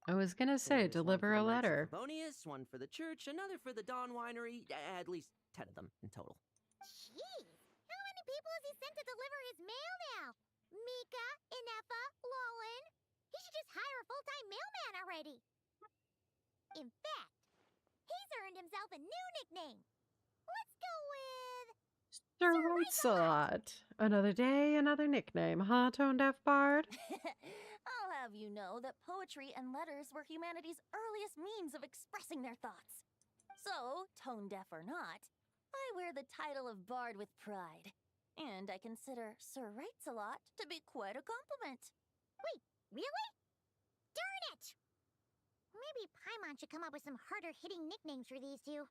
I was gonna say, There's deliver one a for the Knights of letter. Favonius, one for the church, another for the Dawn Winery, at least 10 of them in total. Jeez, how many people has he sent to deliver his mail now? Mika, Inefa, Lolan. He should just hire a full-time mailman already. In fact, he's earned himself a new nickname. Let's go with... Sir Writes-a-Lot. Another day, another nickname, huh, Tone Deaf Bard? I'll have you know that poetry and letters were humanity's earliest means of expressing their thoughts. So, tone deaf or not, I wear the title of Bard with pride. And I consider Sir Writes-a-Lot to be quite a compliment. Wait, really? Darn it! Maybe Paimon should come up with some harder-hitting nicknames for these two.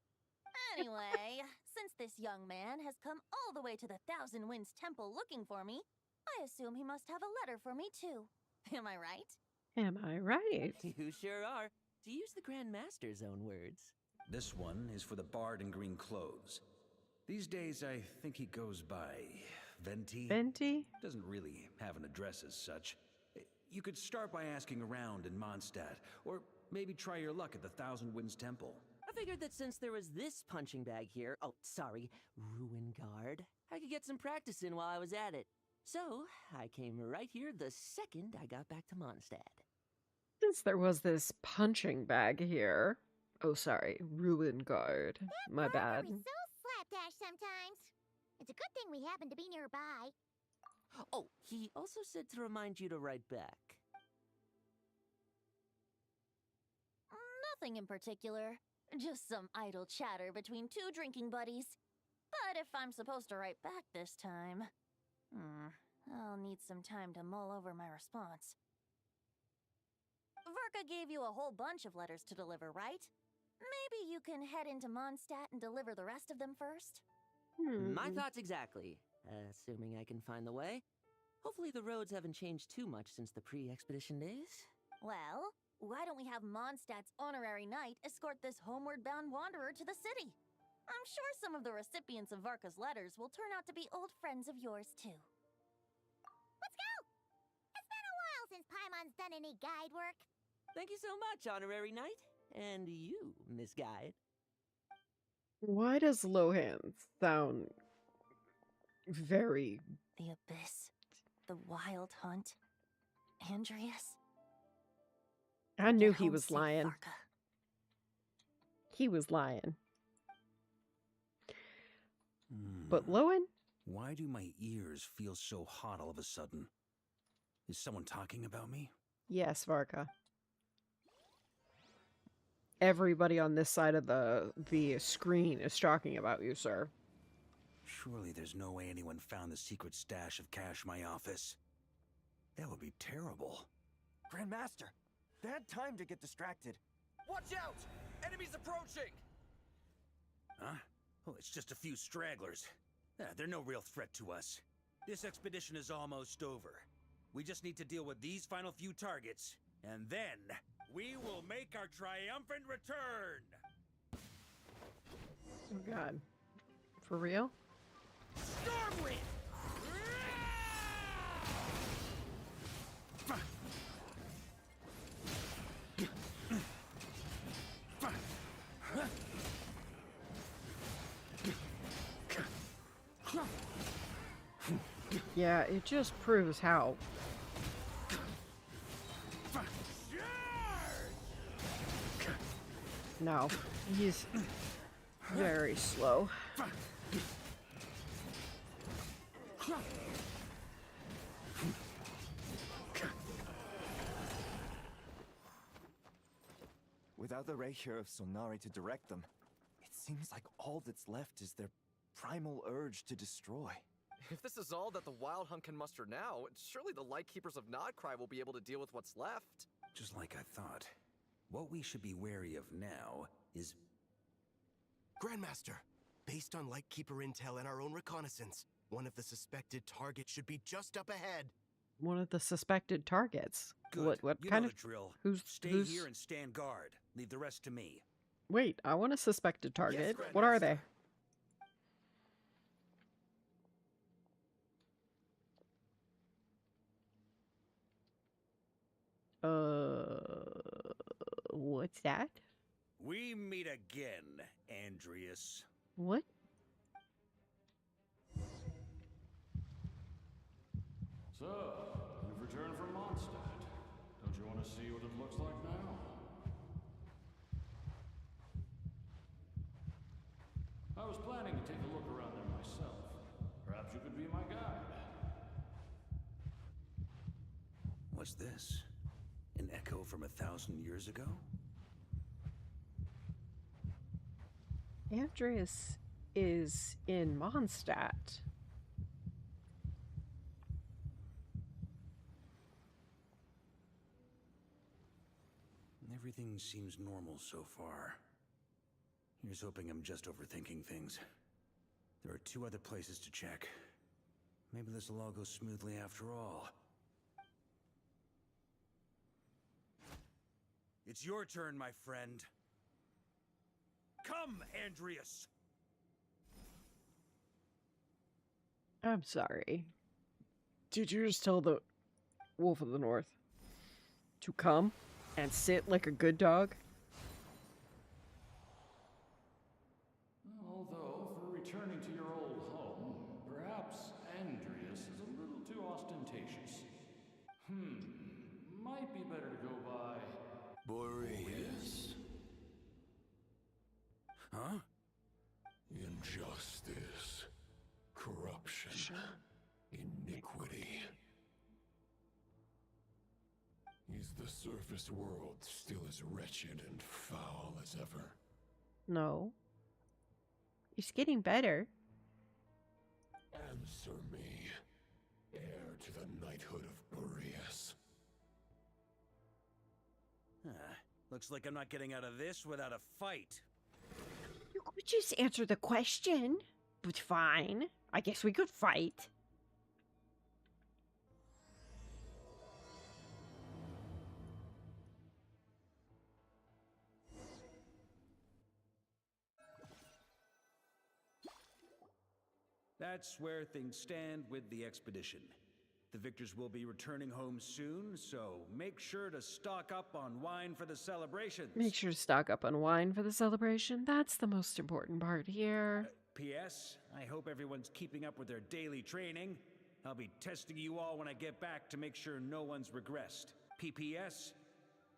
Anyway, since this young man has come all the way to the Thousand Winds Temple looking for me, I assume he must have a letter for me too. Am I right? Am I right? You sure are, to use the Grand Master's own words. This one is for the bard in green clothes. These days, I think he goes by Venti. Venti? Doesn't really have an address as such. You could start by asking around in Mondstadt, or maybe try your luck at the Thousand Winds Temple. I figured that since there was this punching bag here, Ruin Guard, I could get some practice in while I was at it. So, I came right here the second I got back to Mondstadt. Since there was this punching bag here. Oh, sorry, Ruin Guard. My bad. He's so slapdash sometimes. It's a good thing we happen to be nearby. Oh, he also said to remind you to write back. Nothing in particular. Just some idle chatter between two drinking buddies. But if I'm supposed to write back this time... I'll need some time to mull over my response. Varka gave you a whole bunch of letters to deliver, right? Maybe you can head into Mondstadt and deliver the rest of them first? My thoughts exactly. Assuming I can find the way. Hopefully the roads haven't changed too much since the pre-expedition days. Well, why don't we have Mondstadt's honorary knight escort this homeward-bound wanderer to the city? I'm sure some of the recipients of Varka's letters will turn out to be old friends of yours, too. Let's go! It's been a while since Paimon's done any guide work. Thank you so much, honorary knight. And you, Miss Guide. Why does Lohan sound very... The Abyss. The Wild Hunt. Andreas. I knew Get he home was safe, lying. Varka. He was lying. But Lohan? Why do my ears feel so hot all of a sudden? Is someone talking about me? Yes, Varka. Everybody on this side of the screen is talking about you, sir. Surely there's no way anyone found the secret stash of cash in my office. That would be terrible. Grandmaster, bad time to get distracted. Watch out! Enemies approaching! Huh? Oh, it's just a few stragglers. They're no real threat to us. This expedition is almost over. We just need to deal with these final few targets, and then we will make our triumphant return! Oh god. For real? Stormwind! Yeah, it just proves how... No, he's very slow. Without the ray here of Sonari to direct them, it seems like all that's left is their primal urge to destroy. If this is all that the Wild Hunt can muster now, surely the Lightkeepers of Nodcry will be able to deal with what's left. Just like I thought. What we should be wary of now is... Grandmaster, based on Lightkeeper intel and our own reconnaissance, one of the suspected targets should be just up ahead. One of the suspected targets. Good. What You kind know of... the drill. Who's... Stay here and stand guard. Leave the rest to me. Wait, I want a suspected target. Yes, What are they? What's that? We meet again, Andreas. What? So, you've returned from Mondstadt. Don't you want to see what it looks like now? I was planning to take a look around there myself. Perhaps you could be my guide. What's this? An echo from 1,000 years ago? Andreas is in Mondstadt. Everything seems normal so far. Here's hoping I'm just overthinking things. There are 2 other places to check. Maybe this will all go smoothly after all. It's your turn, my friend. Come, Andreas! I'm sorry. Did you just tell the Wolf of the North to come and sit like a good dog? Although, for returning to your old home, perhaps Andreas is a little too ostentatious. Might be better to go by... Boreas. Huh? Injustice. Corruption. Iniquity. Is the surface world still as wretched and foul as ever? No. It's getting better. Answer me, heir to the knighthood of Boreas. Looks like I'm not getting out of this without a fight. You could just answer the question. But fine. I guess we could fight. That's where things stand with the expedition. The victors will be returning home soon, so make sure to stock up on wine for the celebrations. Make sure to stock up on wine for the celebration. That's the most important part here. P.S. I hope everyone's keeping up with their daily training. I'll be testing you all when I get back to make sure no one's regressed. P.P.S.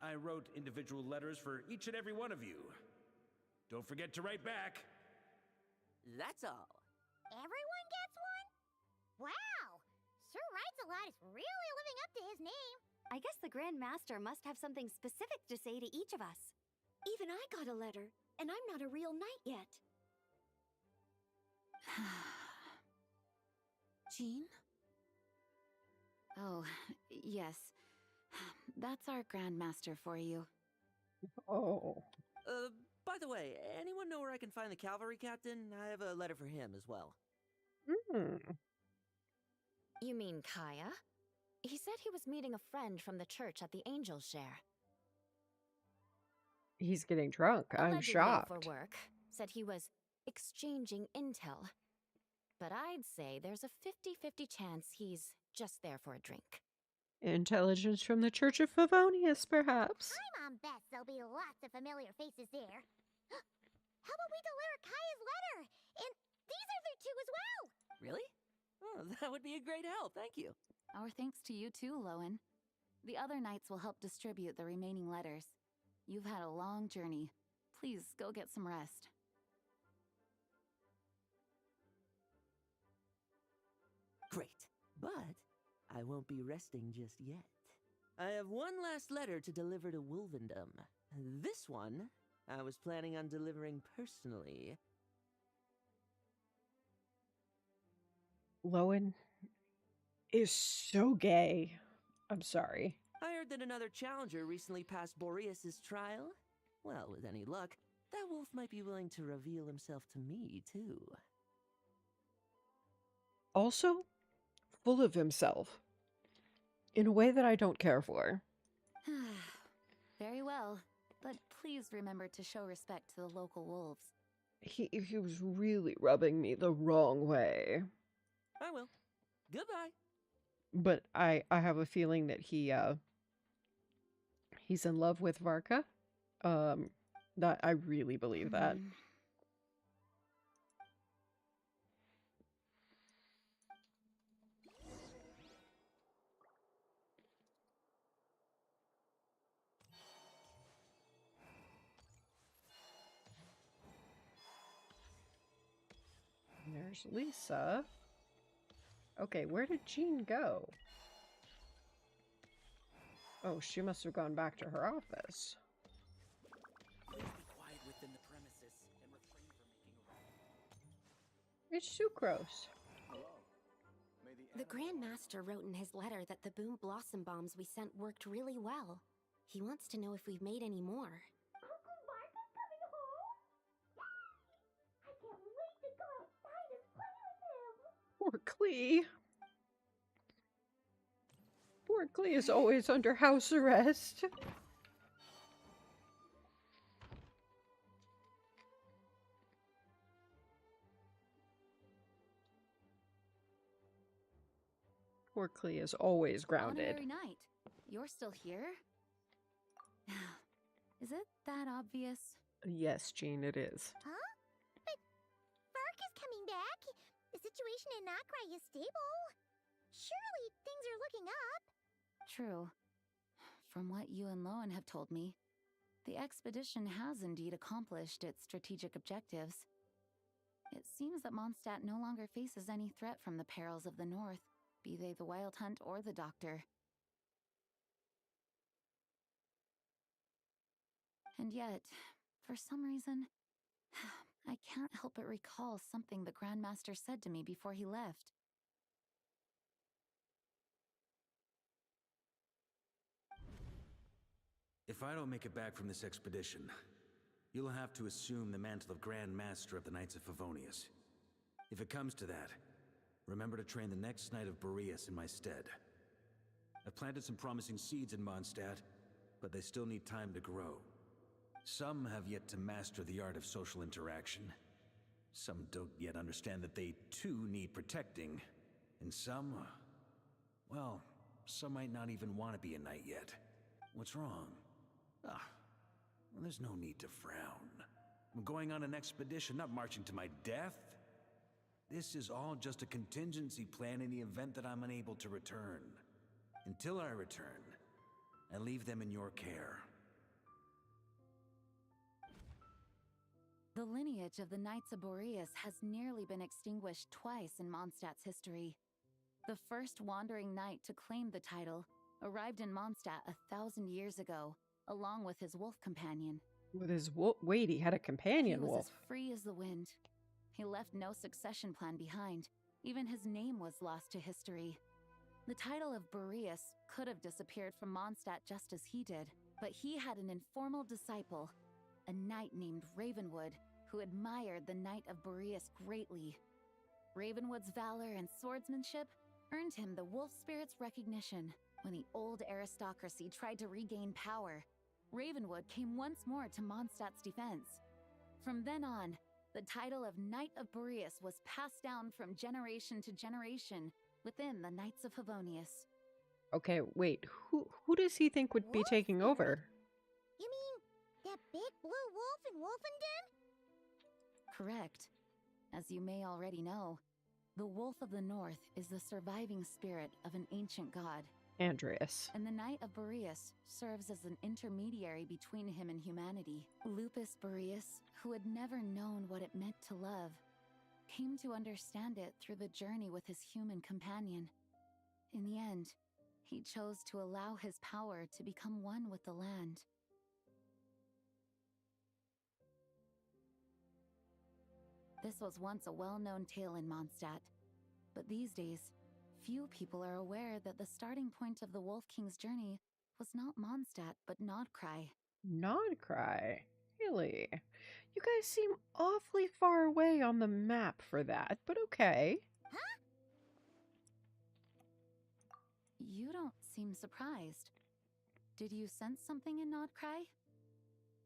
I wrote individual letters for each and every one of you. Don't forget to write back. That's all. Everyone gets one? Wow! Sir Writes-A-Lot is really living up to his name. I guess the Grand Master must have something specific to say to each of us. Even I got a letter, and I'm not a real knight yet. Jean? Oh, yes. That's our Grand Master for you. Oh. By the way, anyone know where I can find the cavalry captain? I have a letter for him as well. You mean Kaya? He said he was meeting a friend from the church at the Angel Share. He's getting drunk. I'm Allegedly shocked. for work. Said he was exchanging intel. But I'd say there's a 50-50 chance he's just there for a drink. Intelligence from the Church of Favonius, perhaps. I'm on Beth. There'll be lots of familiar faces there. How about we deliver Kaya's letter? And these are there too as well. Really? Oh, that would be a great help, thank you. Our thanks to you too, Lowen. The other knights will help distribute the remaining letters. You've had a long journey. Please go get some rest. Great, but I won't be resting just yet. I have one last letter to deliver to Wolvendom. This one, I was planning on delivering personally. Lowen is so gay. I'm sorry. I heard that another challenger recently passed Boreas's trial. Well, with any luck, that wolf might be willing to reveal himself to me, too. Also, full of himself. In a way that I don't care for. Very well, but please remember to show respect to the local wolves. He was really rubbing me the wrong way. I will. Goodbye. But I have a feeling that he's in love with Varka. That I really believe that. There's Lisa. Okay, where did Jean go? Oh, she must have gone back to her office. Please be quiet within the premises and refrain from making a It's Sucrose. The Grand Master wrote in his letter that the Boom Blossom bombs we sent worked really well. He wants to know if we've made any more. Uncle Varka's coming home? I can't wait to go outside and play with him. Poor Klee. Poor Klee is always under house arrest. Poor Klee is always grounded. Honorary Knight, you're still here? Is it that obvious? Yes, Jean, it is. Huh? But Varka's coming back. The situation in Nakrai is stable. Surely things are looking up. True. From what you and Lowen have told me, the expedition has indeed accomplished its strategic objectives. It seems that Mondstadt no longer faces any threat from the perils of the North, be they the Wild Hunt or the Doctor. And yet, for some reason, I can't help but recall something the Grandmaster said to me before he left. If I don't make it back from this expedition, you'll have to assume the mantle of Grand Master of the Knights of Favonius. If it comes to that, remember to train the next Knight of Boreas in my stead. I've planted some promising seeds in Mondstadt, but they still need time to grow. Some have yet to master the art of social interaction. Some don't yet understand that they too need protecting. And some, well, some might not even want to be a knight yet. What's wrong? Well, there's no need to frown. I'm going on an expedition, not marching to my death. This is all just a contingency plan in the event that I'm unable to return. Until I return, I leave them in your care. The lineage of the Knights of Boreas has nearly been extinguished twice in Mondstadt's history. The first wandering knight to claim the title arrived in Mondstadt 1,000 years ago, along with his wolf companion. With his wolf? Wait, he had a companion He was wolf. as free as the wind. He left no succession plan behind. Even his name was lost to history. The title of Boreas could have disappeared from Mondstadt just as he did, but he had an informal disciple, a knight named Ravenwood, who admired the Knight of Boreas greatly. Ravenwood's valor and swordsmanship earned him the wolf spirit's recognition. When the old aristocracy tried to regain power, Ravenwood came once more to Mondstadt's defense. From then on, the title of Knight of Boreas was passed down from generation to generation within the Knights of Favonius. Okay, wait, who does he think would be taking over? You mean that big blue wolf in Wolfenden? Correct. As you may already know, the Wolf of the North is the surviving spirit of an ancient god. Andreas. And the Knight of Boreas serves as an intermediary between him and humanity. Lupus Boreas, who had never known what it meant to love, came to understand it through the journey with his human companion. In the end, he chose to allow his power to become one with the land. This was once a well-known tale in Mondstadt, but these days, few people are aware that the starting point of the Wolf King's journey was not Mondstadt, but Nodcry. Nodcry? Really? You guys seem awfully far away on the map for that, but okay. Huh? You don't seem surprised. Did you sense something in Nodcry?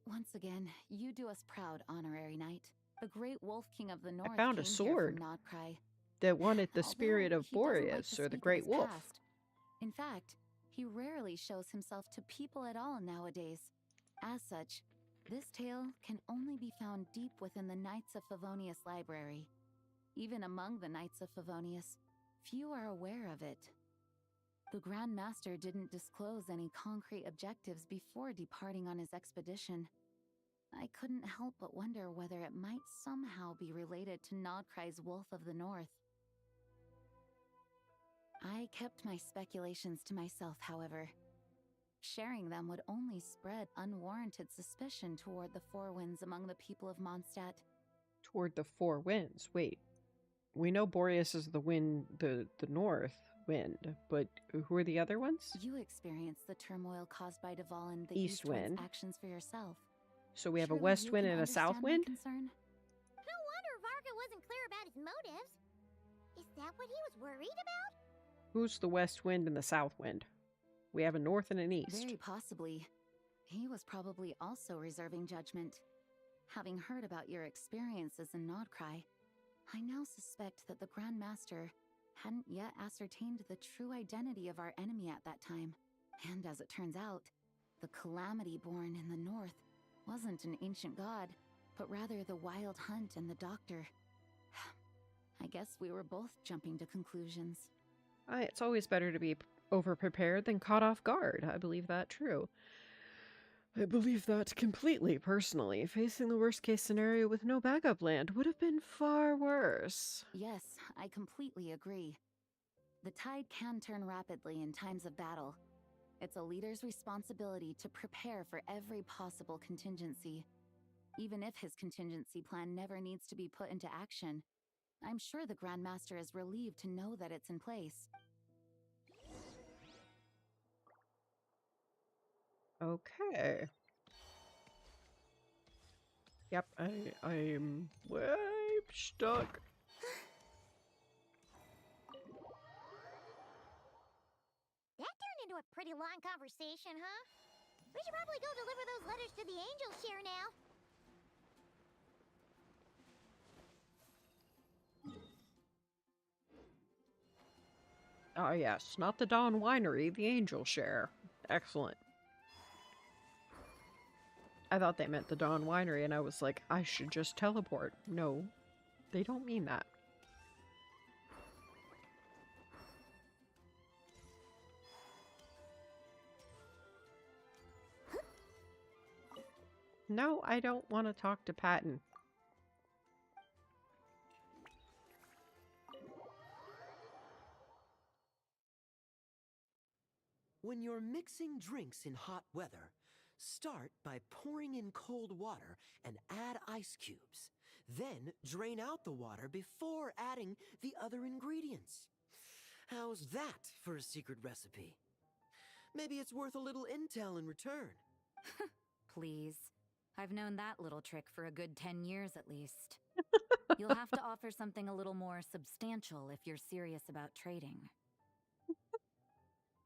Once again, you do us proud, Honorary Knight. The great Wolf King of the North found a came sword here from Nodcry. that wanted the spirit Although of he doesn't like Boreas, to or the speak of Great his Wolf. past. In fact, he rarely shows himself to people at all nowadays. As such, this tale can only be found deep within the Knights of Favonius library. Even among the Knights of Favonius, few are aware of it. The Grand Master didn't disclose any concrete objectives before departing on his expedition. I couldn't help but wonder whether it might somehow be related to Nodcry's Wolf of the North. I kept my speculations to myself, however. Sharing them would only spread unwarranted suspicion toward the Four Winds among the people of Mondstadt. Toward the Four Winds? Wait, we know Boreas is the wind, the north wind, but who are the other ones? You experienced the turmoil caused by Duval and the East Wind's Wind. actions for yourself. So we have a Surely west you wind can and a south understand my wind? concern? No wonder Varka wasn't clear about his motives. Is that what he was worried about? Who's the west wind and the south wind? We have a north and an east. Very possibly. He was probably also reserving judgment. Having heard about your experiences in Nodcry, I now suspect that the Grand Master hadn't yet ascertained the true identity of our enemy at that time. And as it turns out, the calamity born in the north wasn't an ancient god, but rather the Wild Hunt and the Doctor. I guess we were both jumping to conclusions. It's always better to be over-prepared than caught off guard. I believe that true. I believe that completely, personally. Facing the worst-case scenario with no backup land would have been far worse. Yes, I completely agree. The tide can turn rapidly in times of battle. It's a leader's responsibility to prepare for every possible contingency. Even if his contingency plan never needs to be put into action, I'm sure the Grand Master is relieved to know that it's in place. Okay. Yep, I'm way stuck. That turned into a pretty long conversation, huh? We should probably go deliver those letters to the Angel Share now. Oh yes, not the Dawn Winery, the Angel Share. Excellent. I thought they meant the Dawn Winery, and I was like, I should just teleport. No, they don't mean that. No, I don't want to talk to Patton. When you're mixing drinks in hot weather, start by pouring in cold water and add ice cubes. Then drain out the water before adding the other ingredients. How's that for a secret recipe? Maybe it's worth a little intel in return. Please. I've known that little trick for a good 10 years at least. You'll have to offer something a little more substantial if you're serious about trading.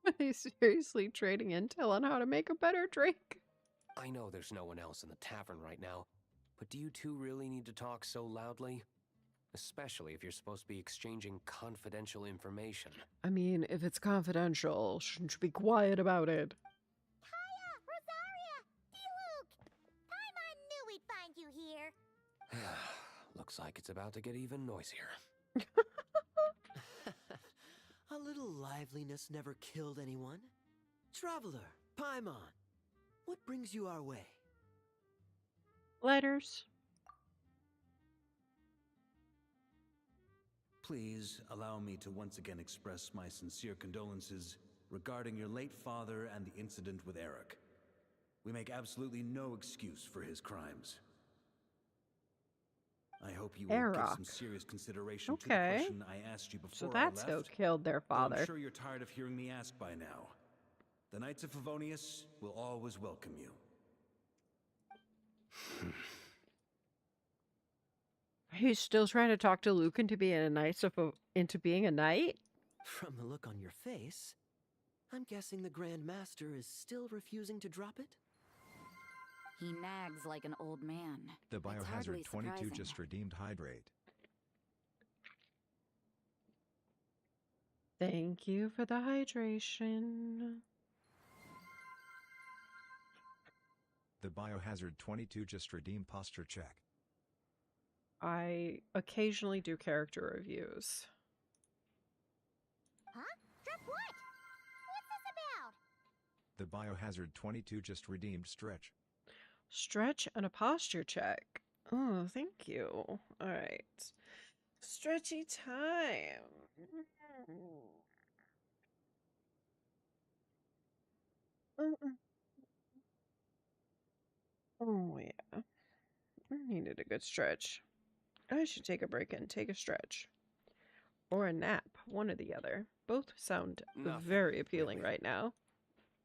Are they seriously trading intel on how to make a better drink? I know there's no one else in the tavern right now, but do you two really need to talk so loudly? Especially if you're supposed to be exchanging confidential information. I mean, if it's confidential, shouldn't you be quiet about it? Hiya, Rosaria! D-Luke! Paimon knew we'd find you here. Looks like it's about to get even noisier. A little liveliness never killed anyone. Traveler, Paimon, what brings you our way? Letters. Please allow me to once again express my sincere condolences regarding your late father and the incident with Eric. We make absolutely no excuse for his crimes. I hope you will give Eric. some serious consideration to the Okay. question I asked you So before I that's left. who killed their Though father. I'm sure you're tired of hearing me ask by now. The Knights of Favonius will always welcome you. He's still trying to talk to Luke into being a knight. Into being a knight. From the look on your face, I'm guessing the Grand Master is still refusing to drop it? He nags like an old man. The It's hardly Biohazard 22 surprising. just redeemed Hydrate. Thank you for the hydration. The Biohazard 22 just redeemed Posture Check. I occasionally do character reviews. Huh? Drop what? What's this about? The Biohazard 22 just redeemed Stretch. Stretch and a posture check. Oh, thank you. All right. Stretchy time. Oh, yeah. I needed a good stretch. I should take a break and take a stretch. Or a nap, one or the other. Both sound Nothing, very appealing really. right now.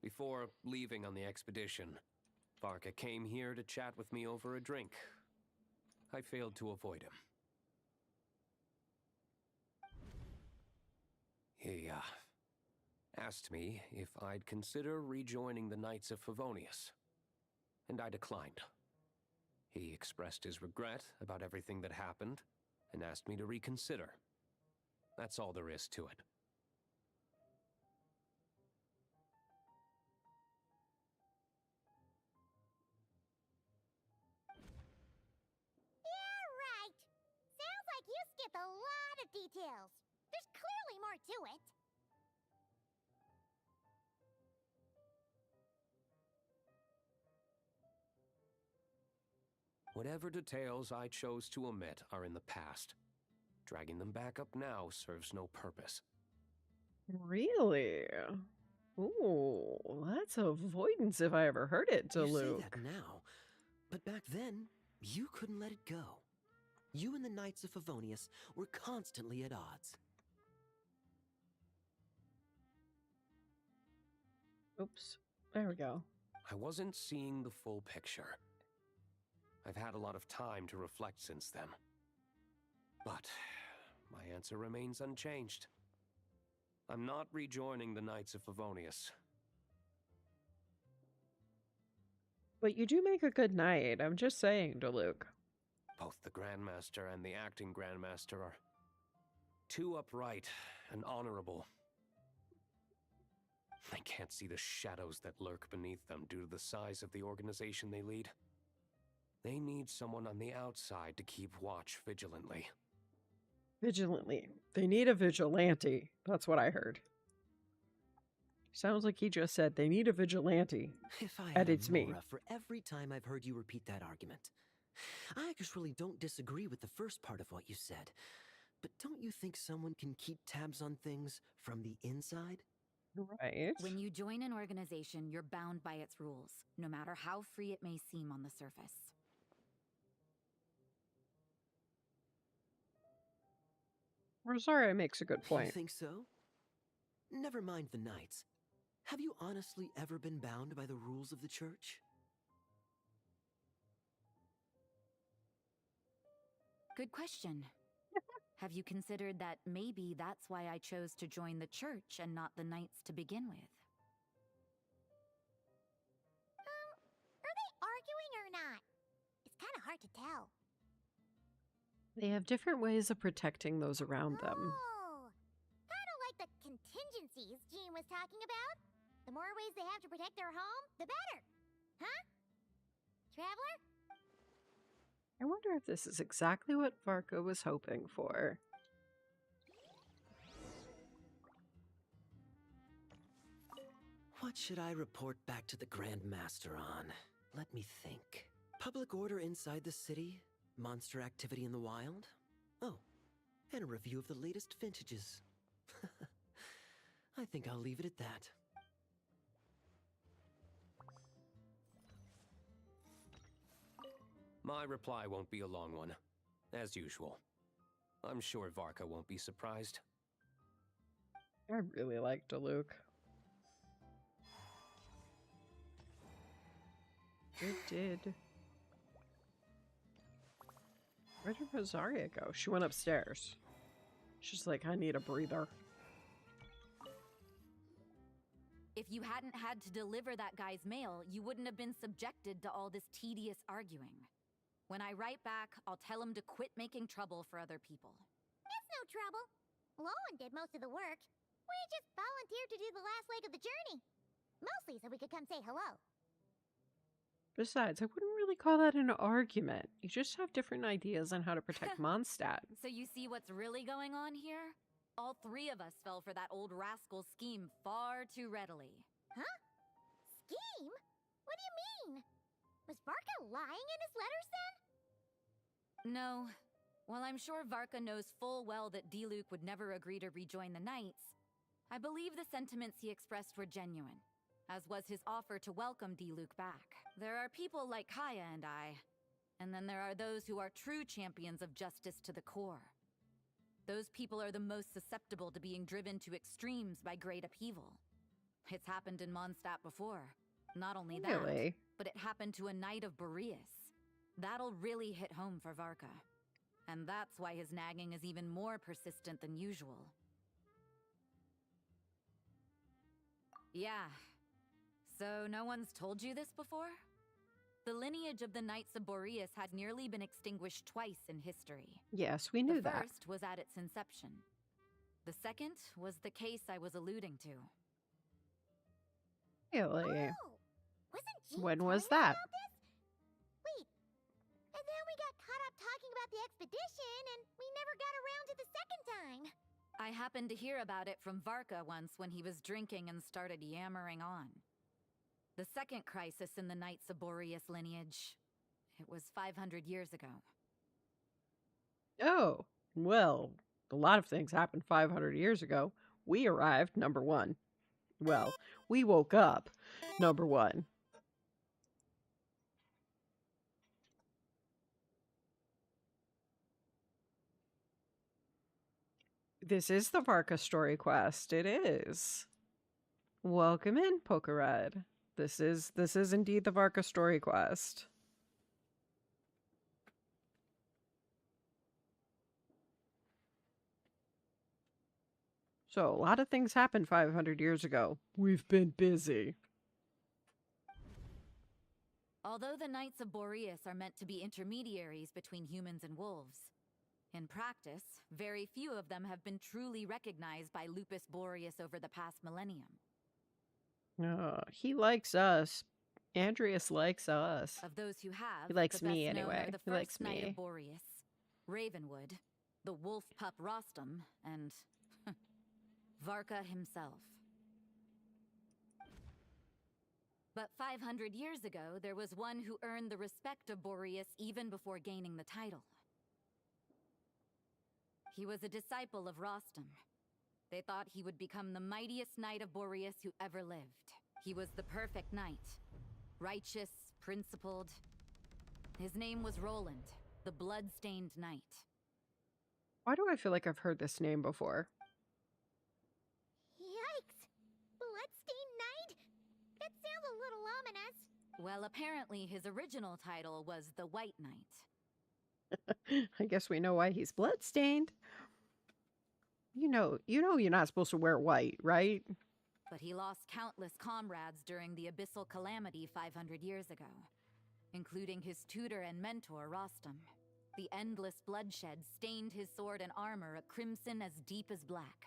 Before leaving on the expedition, Varka came here to chat with me over a drink. I failed to avoid him. He, asked me if I'd consider rejoining the Knights of Favonius, and I declined. He expressed his regret about everything that happened, and asked me to reconsider. That's all there is to it. Yeah, right. Sounds like you skipped a lot of details. There's clearly more to it. Whatever details I chose to omit are in the past. Dragging them back up now serves no purpose. Really? Ooh, that's avoidance if I ever heard it to You Luke. say that now, but back then, you couldn't let it go. You and the Knights of Favonius were constantly at odds. Oops. There we go. I wasn't seeing the full picture. I've had a lot of time to reflect since then. But my answer remains unchanged. I'm not rejoining the Knights of Favonius. But you do make a good knight. I'm just saying to Luke. Both the Grandmaster and the acting Grandmaster are too upright and honorable. I can't see the shadows that lurk beneath them due to the size of the organization they lead. They need someone on the outside to keep watch vigilantly. Vigilantly. They need a vigilante. That's what I heard. Sounds like he just said they need a vigilante. If I And had it's a me. Mora for every time I've heard you repeat that argument. I actually don't disagree with the first part of what you said. But don't you think someone can keep tabs on things from the inside? Right. When you join an organization, you're bound by its rules, no matter how free it may seem on the surface. Rosario makes a good You point. think so? Never mind the Knights. Have you honestly ever been bound by the rules of the Church? Good question. Have you considered that maybe that's why I chose to join the church and not the Knights to begin with? Are they arguing or not? It's kind of hard to tell. They have different ways of protecting those around them. Oh, kind of like the contingencies Jean was talking about. The more ways they have to protect their home, the better. Huh? Traveler? I wonder if this is exactly what Varka was hoping for. What should I report back to the Grand Master on? Let me think. Public order inside the city? Monster activity in the wild? Oh, and a review of the latest vintages. I think I'll leave it at that. My reply won't be a long one, as usual. I'm sure Varka won't be surprised. I really liked Luke. It did. Where did Rosaria go? She went upstairs. She's like, I need a breather. If you hadn't had to deliver that guy's mail, you wouldn't have been subjected to all this tedious arguing. When I write back, I'll tell him to quit making trouble for other people. It's no trouble. Lowen did most of the work. We just volunteered to do the last leg of the journey. Mostly so we could come say hello. Besides, I wouldn't really call that an argument. You just have different ideas on how to protect Mondstadt. So you see what's really going on here? All three of us fell for that old rascal's scheme far too readily. Huh? Scheme? What do you mean? Was Varka lying in his letters then? No. While I'm sure Varka knows full well that Diluc would never agree to rejoin the Knights, I believe the sentiments he expressed were genuine, as was his offer to welcome Diluc back. There are people like Kaya and I, and then there are those who are true champions of justice to the core. Those people are the most susceptible to being driven to extremes by great upheaval. It's happened in Mondstadt before. Not only that, Really? but it happened to a knight of Boreas. That'll really hit home for Varka. And that's why his nagging is even more persistent than usual. Yeah. So no one's told you this before? The lineage of the Knights of Boreas had nearly been extinguished twice in history. Yes, we knew that. that. The first was at its inception. The second was the case I was alluding to. Really? Oh, wasn't Jean When was telling us that? about this? Wait, and then we got caught up talking about the expedition, and we never got around to the second time. I happened to hear about it from Varka once when he was drinking and started yammering on. The second crisis in the Knights of Boreas lineage. It was 500 years ago. Oh, well, a lot of things happened 500 years ago. We arrived, number one. Well, we woke up, number one. This is the Varka story quest. It is. Welcome in, Pokerad. This is indeed the Varka story quest. So, a lot of things happened 500 years ago. We've been busy. Although the Knights of Boreas are meant to be intermediaries between humans and wolves, in practice, very few of them have been truly recognized by Lupus Boreas over the past millennium. He likes us. Andreas likes us. Of those who have, He likes the best me known anyway. are the He first likes Knight me. of Boreas, Ravenwood, the wolf pup Rostam, and Varka himself. But 500 years ago, there was one who earned the respect of Boreas even before gaining the title. He was a disciple of Rostam. They thought he would become the mightiest knight of Boreas who ever lived. He was the perfect knight. Righteous, principled. His name was Roland, the blood-stained knight. Why do I feel like I've heard this name before? Yikes! Bloodstained Knight? That sounds a little ominous. Well, apparently his original title was the White Knight. I guess we know why he's bloodstained. You know you're not supposed to wear white, right? But he lost countless comrades during the Abyssal Calamity 500 years ago, including his tutor and mentor, Rostam. The endless bloodshed stained his sword and armor a crimson as deep as black,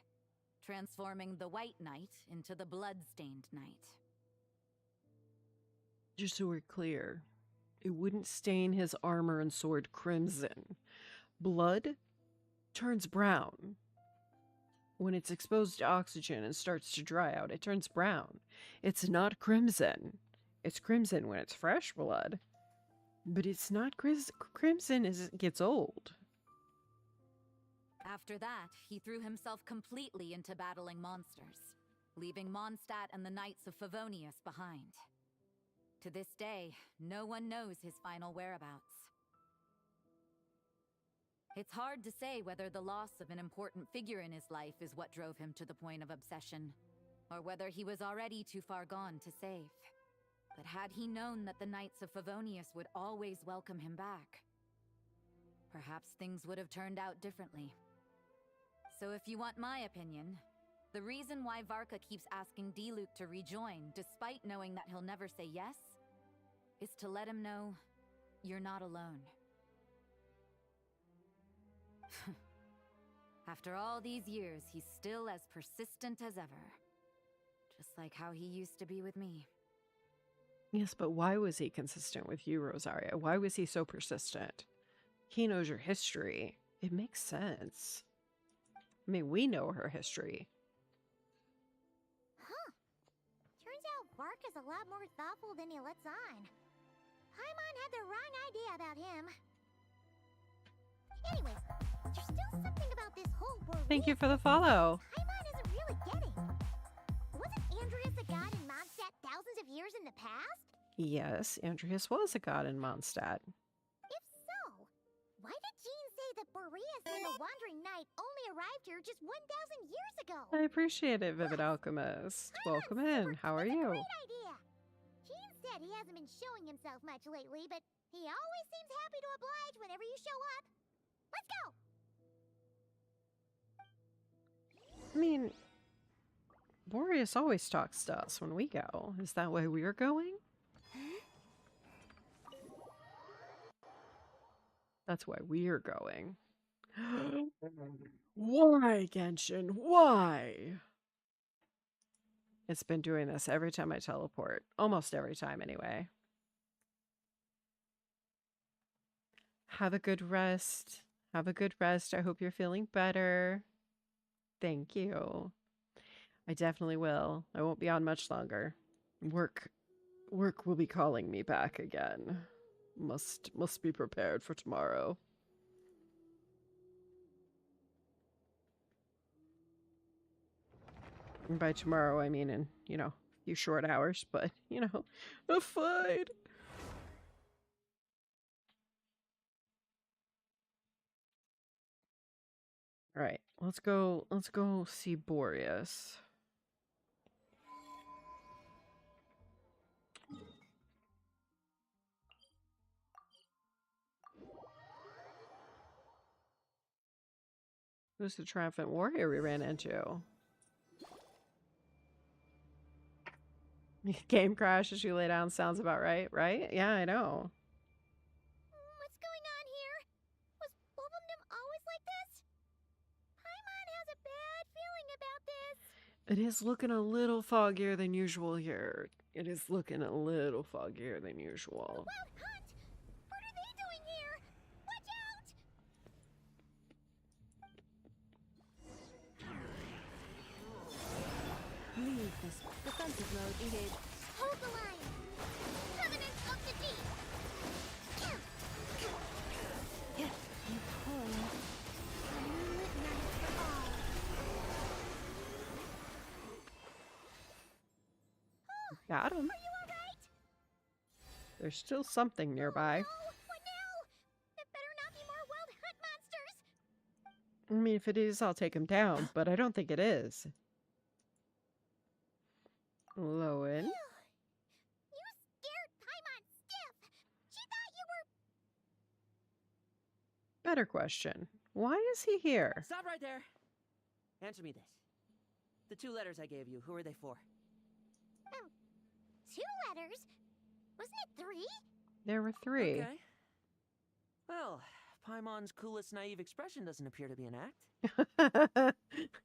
transforming the White Knight into the Blood-Stained Knight. Just so we're clear, it wouldn't stain his armor and sword crimson. Blood turns brown. When it's exposed to oxygen and starts to dry out, it turns brown. It's not crimson. It's crimson when it's fresh blood. But it's not crimson as it gets old. After that, he threw himself completely into battling monsters. leaving Mondstadt and the Knights of Favonius behind. To this day, no one knows his final whereabouts. It's hard to say whether the loss of an important figure in his life is what drove him to the point of obsession, or whether he was already too far gone to save. But had he known that the Knights of Favonius would always welcome him back, perhaps things would have turned out differently. So if you want my opinion, the reason why Varka keeps asking Diluc to rejoin, despite knowing that he'll never say yes, is to let him know you're not alone. After all these years, he's still as persistent as ever. Just like how he used to be with me. Yes, but why was he consistent with you, Rosaria? Why was he so persistent? He knows your history. It makes sense. I mean, we know her history. Huh. Turns out Varka's a lot more thoughtful than he lets on. Paimon had the wrong idea about him. Anyways, there's still something about this whole Boreas. Thank you for the follow. Paimon isn't really getting. Wasn't Andreas a god in Mondstadt thousands of years in the past? Yes, Andreas was a god in Mondstadt. If so, why did Jean say that Boreas and the Wandering Knight only arrived here just 1,000 years ago? I appreciate it, Vivid Alchemist. Welcome in. How are you? Great idea. Jean said he hasn't been showing himself much lately, but he always seems happy to oblige whenever you show up. Let's go! I mean, Boreas always talks to us when we go. Is that why we're going? That's why we're going. Why, Genshin? Why? It's been doing this every time I teleport. Almost every time, anyway. Have a good rest. Have a good rest. I hope you're feeling better. Thank you. I definitely will. I won't be on much longer. Work will be calling me back again. Must be prepared for tomorrow. And by tomorrow, I mean in, a few short hours, but, a fight. All right, let's go see Boreas. Who's the triumphant warrior we ran into? Game crash as you lay down sounds about right, right? Yeah, I know. What's going on here? Was Bulbumdum always like this? Paimon has a bad feeling about this. It is looking a little foggier than usual here. It is looking a little foggier than usual. Wild Hunt! What are they doing here? Watch out! Leave this defensive mode engaged. Hold the line! Covenant of the Deep! Yeah, you pull. A moonlit night for all. Got him. Are you alright? There's still something nearby. Oh, what now? There better not be more Wild Hunt monsters! I mean, if it is, I'll take him down, but I don't think it is. Lowen. You scared Paimon stiff! She thought you were... Better question. Why is he here? Stop right there. Answer me this. The 2 letters I gave you, who are they for? 2 letters? Wasn't it 3? There were 3. Okay. Well, Paimon's coolest naive expression doesn't appear to be an act.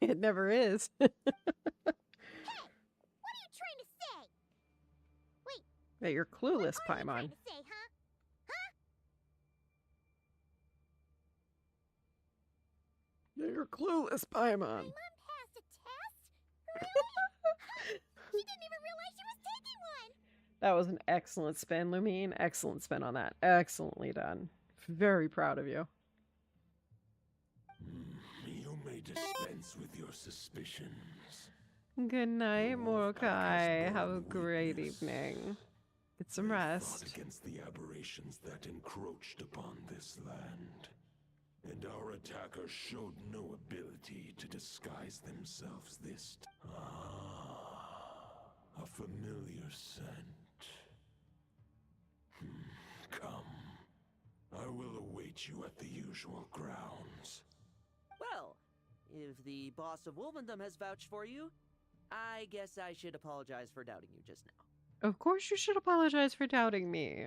It never is. Hey! What are you trying to say? Wait. That you're clueless, What are you Paimon. trying to say, huh? Huh? That you're clueless, Paimon. My mom passed a test? Really? She didn't even realize she was taking one! That was an excellent spin, Lumine. Excellent spin on that. Excellently done. Very proud of you. You may dispense with your suspicions. Good night, Mordecai. Have a the great weakness. evening. Get some They rest. fought against the aberrations that encroached upon this land. And our attackers showed no ability to disguise themselves this a familiar scent. Come. I will await you at the usual grounds. Well, if the boss of Wolvendom has vouched for you, I guess I should apologize for doubting you just now. Of course you should apologize for doubting me.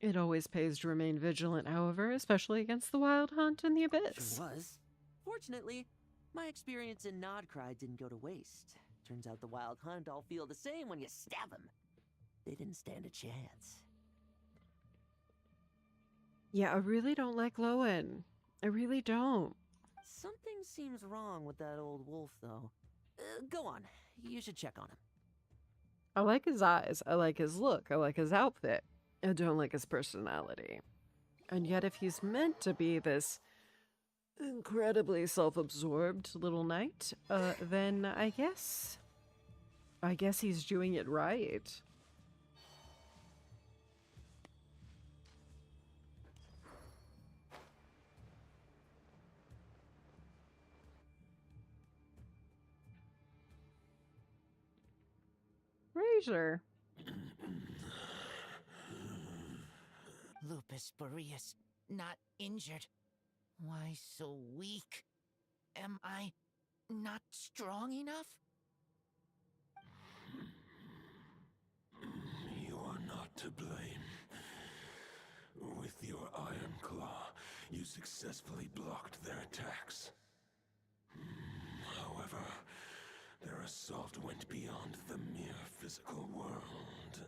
It always pays to remain vigilant, however, especially against the Wild Hunt and the Abyss. Sure was. Fortunately, my experience in Nodcry didn't go to waste. Turns out the Wild Hunt all feel the same when you stab them. They didn't stand a chance. Yeah, I really don't like Lowen. I really don't. Something seems wrong with that old wolf, though. Go on. You should check on him. I like his eyes. I like his look. I like his outfit. I don't like his personality. And yet if he's meant to be this incredibly self-absorbed little knight, then I guess he's doing it right. Razor. Lupus Boreas, not injured. Why so weak? Am I not strong enough? You are not to blame. With your Iron Claw, you successfully blocked their attacks. However, their assault went beyond the mere physical world.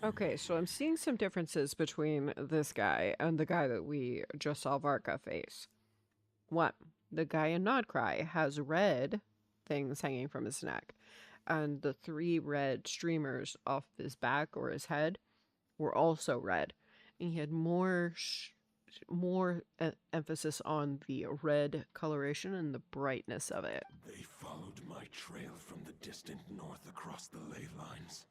Okay, so I'm seeing some differences between this guy and the guy that we just saw Varka face. One, the guy in Nodcry has red things hanging from his neck, and the 3 red streamers off his back or his head were also red. And he had more emphasis on the red coloration and the brightness of it. They followed my trail from the distant north across the ley lines.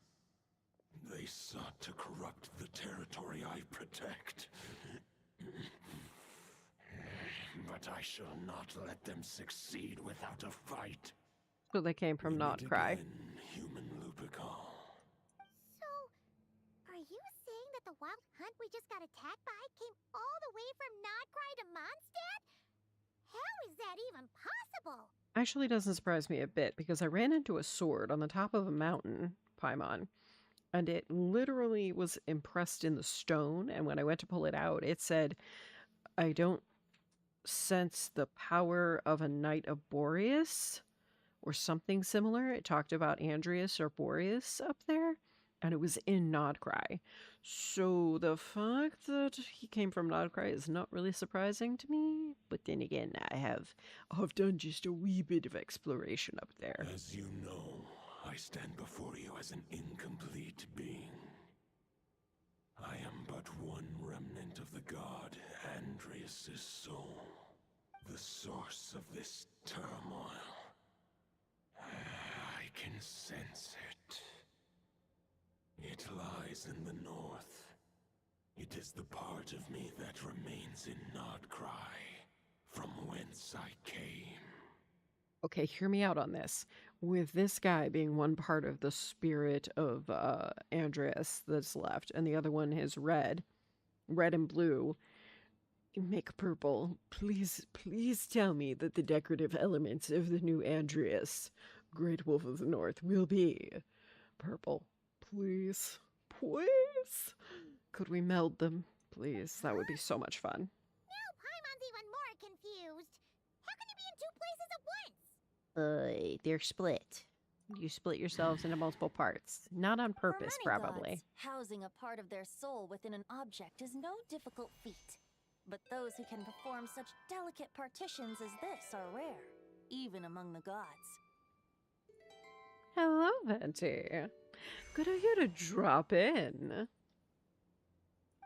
They sought to corrupt the territory I protect. But I shall not let them succeed without a fight. So they came from Nodcry. Human Lupical. So, are you saying that the Wild Hunt we just got attacked by came all the way from Nodcry to Mondstadt? How is that even possible? Actually doesn't surprise me a bit, because I ran into a sword on the top of a mountain, Paimon, and it literally was impressed in the stone, and when I went to pull it out, it said, I don't sense the power of a Knight of Boreas, or something similar. It talked about Andreas or Boreas up there, and it was in Nodcry. So the fact that he came from Nodcry is not really surprising to me, but then again, I've done just a wee bit of exploration up there. As you know, I stand before you as an incomplete being. I am but one remnant of the god Andreas' soul, the source of this turmoil. I can sense it. It lies in the north. It is the part of me that remains in Nodcry, from whence I came. Okay, hear me out on this. With this guy being one part of the spirit of Andreas that's left, and the other one is red and blue, make purple. Please tell me that the decorative elements of the new Andreas, Great Wolf of the North, will be purple. Please. Could we meld them? Please, that would be so much fun. Now Paimon's even more confused. How can you be in 2 places at once? They're split. You split yourselves into multiple parts. Not on purpose, For many probably. gods, housing a part of their soul within an object is no difficult feat. But those who can perform such delicate partitions as this are rare, even among the gods. Hello, Venti. Good of you to drop in.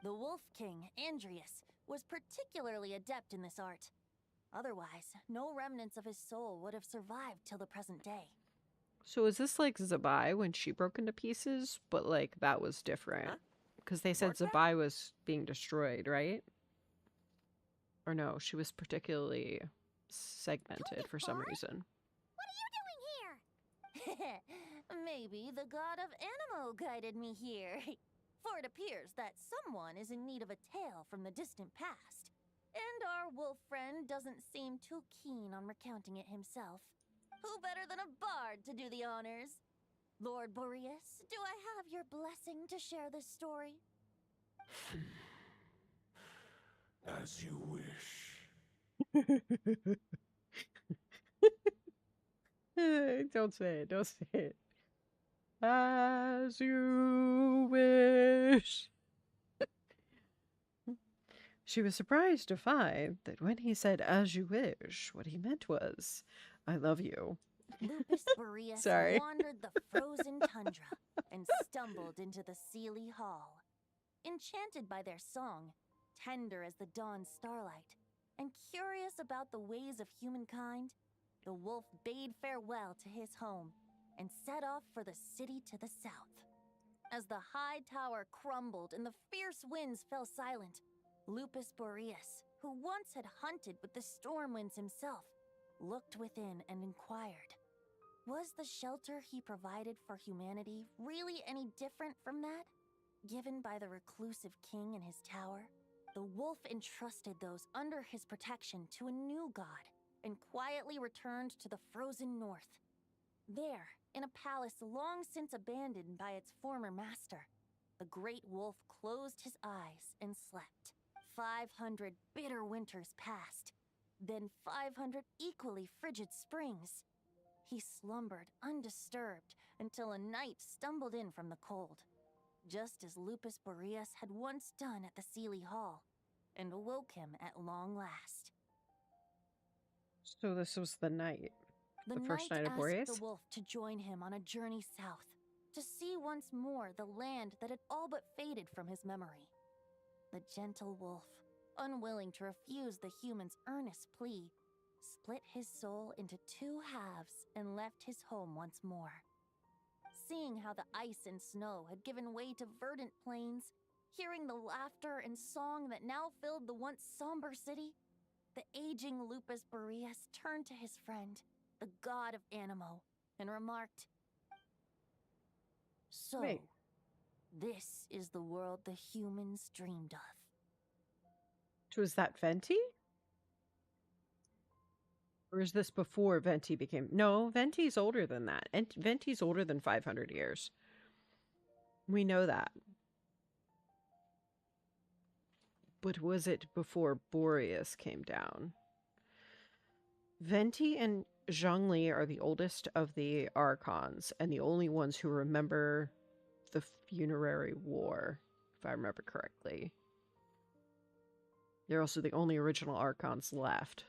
The Wolf King, Andreas, was particularly adept in this art. Otherwise, no remnants of his soul would have survived till the present day. So is this like Zabai when she broke into pieces? But like that was different. Because they said Varka? Zabai was being destroyed, right? Or no, she was particularly segmented for some reason. What are you doing here? Maybe the god of Animo guided me here. For it appears that someone is in need of a tale from the distant past. And our wolf friend doesn't seem too keen on recounting it himself. Who better than a bard to do the honors? Lord Boreas, do I have your blessing to share this story? As you wish. Don't say it, don't say it. As you wish. She was surprised to find that when he said, as you wish, what he meant was, I love you. Lupus Boreas Sorry. wandered the frozen tundra and stumbled into the Sealy Hall. Enchanted by their song, tender as the dawn's starlight, and curious about the ways of humankind, the wolf bade farewell to his home and set off for the city to the south. As the high tower crumbled and the fierce winds fell silent, Lupus Boreas, who once had hunted with the storm winds himself, looked within and inquired, was the shelter he provided for humanity really any different from that given by the reclusive king in his tower? The wolf entrusted those under his protection to a new god and quietly returned to the frozen north. There, in a palace long since abandoned by its former master, the great wolf closed his eyes and slept. 500 bitter winters passed, then 500 equally frigid springs. He slumbered undisturbed until a night stumbled in from the cold, just as Lupus Boreas had once done at the Sealy Hall, and awoke him at long last. So this was the night. The first night of asked Boreas? the wolf to join him on a journey south, to see once more the land that had all but faded from his memory. The gentle wolf, unwilling to refuse the human's earnest plea, split his soul into two halves and left his home once more. Seeing how the ice and snow had given way to verdant plains, hearing the laughter and song that now filled the once somber city, the aging Lupus Boreas turned to his friend, the god of Animo, and remarked, "So, Wait. this is the world the humans dreamed of." Was that Venti? Or is this before Venti became... No, Venti's older than that. And Venti's older than 500 years. We know that. But was it before Boreas came down? Venti and Zhongli are the oldest of the Archons, and the only ones who remember the Funerary War, if I remember correctly. They're also the only original Archons left.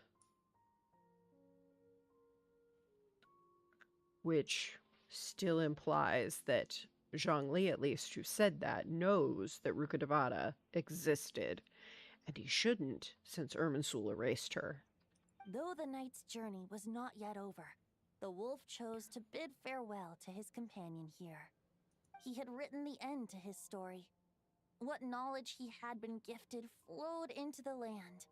Which still implies that Zhongli, at least who said that, knows that Rukkhadevata existed, and he shouldn't, since Irminsul erased her. Though the night's journey was not yet over, the wolf chose to bid farewell to his companion here. He had written the end to his story. What knowledge he had been gifted flowed into the land.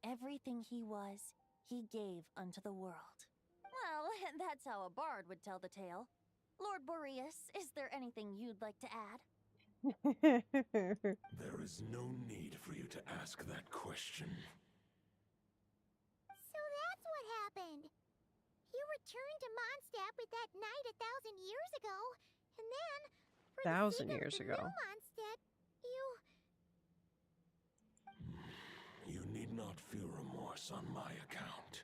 Everything he was, he gave unto the world. Well, that's how a bard would tell the tale. Lord Boreas, is there anything you'd like to add? There is no need for you to ask that question. So that's what happened. You returned to Mondstadt with that knight 1,000 years ago, and then, for the 1,000 sake of years the ago. new Mondstadt, You need not feel remorse on my account.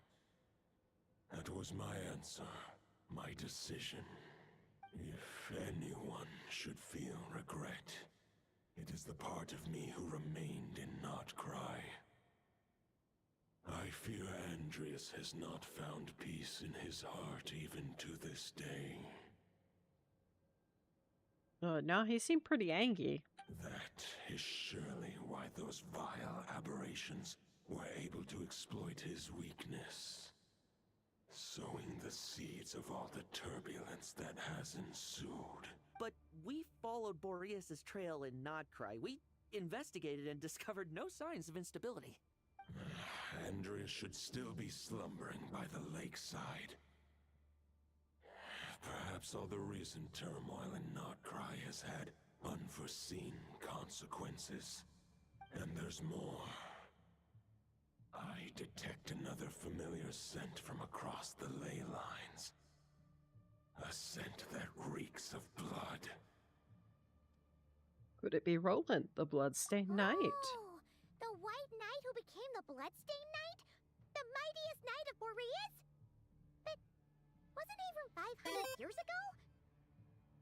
That was my answer, my decision. If anyone should feel regret, it is the part of me who remained in Notcry. I fear Andreas has not found peace in his heart even to this day. No, he seemed pretty angry. That is surely why those vile aberrations were able to exploit his weakness. sowing the seeds of all the turbulence that has ensued. But we followed Boreas' trail in Nodcry. We investigated and discovered no signs of instability. Andreas should still be slumbering by the lakeside. Perhaps all the recent turmoil in Nodcry has had unforeseen consequences. And there's more. I detect another familiar scent from across the ley lines. A scent that reeks of blood. Could it be Roland, the Bloodstained Knight? Oh, the White Knight who became the Bloodstained Knight? The mightiest knight of Boreas? But wasn't he from 500 years ago?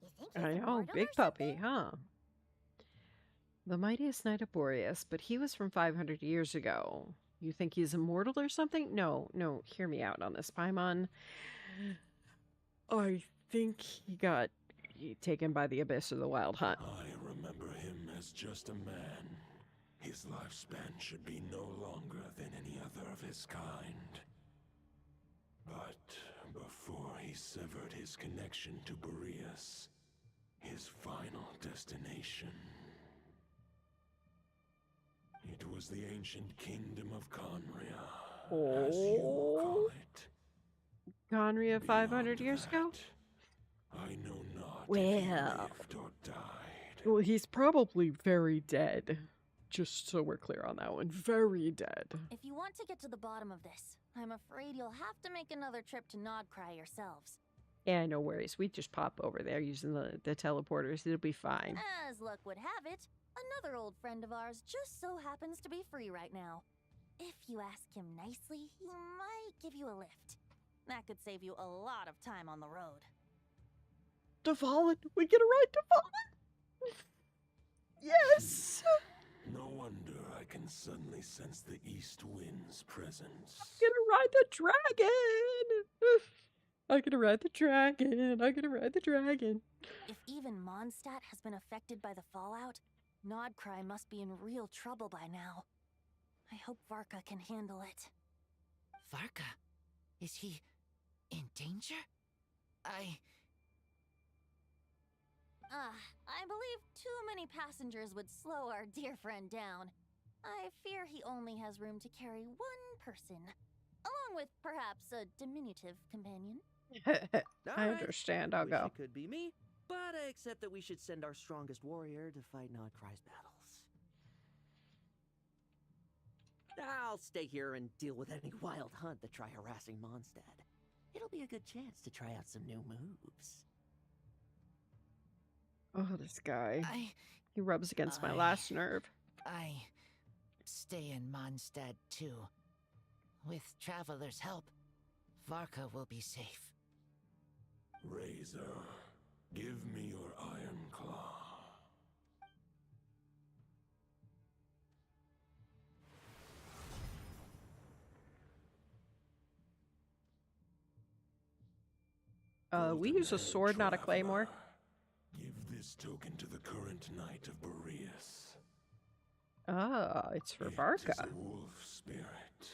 You think he's I know, immortal big or puppy, huh? The mightiest knight of Boreas, but he was from 500 years ago. You think he's immortal or something? No, hear me out on this, Paimon. I think he got taken by the abyss of the Wild Hunt. I remember him as just a man. His lifespan should be no longer than any other of his kind. But before he severed his connection to Boreas, his final destination, it was the ancient kingdom of Conria, as you call it. Conria 500 years ago? I know not if he Well, lived or died. well, he's probably very dead. Just so we're clear on that one. Very dead. If you want to get to the bottom of this, I'm afraid you'll have to make another trip to Nodcry yourselves. Yeah, no worries. We just pop over there using the teleporters. It'll be fine. As luck would have it, another old friend of ours just so happens to be free right now. If you ask him nicely, he might give you a lift. That could save you a lot of time on the road. Devalin! We get a ride to Devalin! Yes! No wonder I can suddenly sense the east wind's presence. I'm gonna ride the dragon! I'm gonna ride the dragon! I'm gonna ride the dragon! If even Mondstadt has been affected by the fallout, Nodcry must be in real trouble by now. I hope Varka can handle it. Varka? Is he in danger? I believe too many passengers would slow our dear friend down. I fear he only has room to carry one person, along with perhaps a diminutive companion. I understand, I'll Wish go. it could be me, but I accept that we should send our strongest warrior to fight Nodcry's battles. I'll stay here and deal with any wild hunt that try harassing Mondstadt. It'll be a good chance to try out some new moves. Oh, this guy. He rubs against my last nerve. I stay in Mondstadt too. With Traveler's help, Varka will be safe. Razor, give me your iron claw. We use a sword, not a claymore. Give this token to the current knight of Boreas. Ah, it's for Varka. It is a wolf spirit.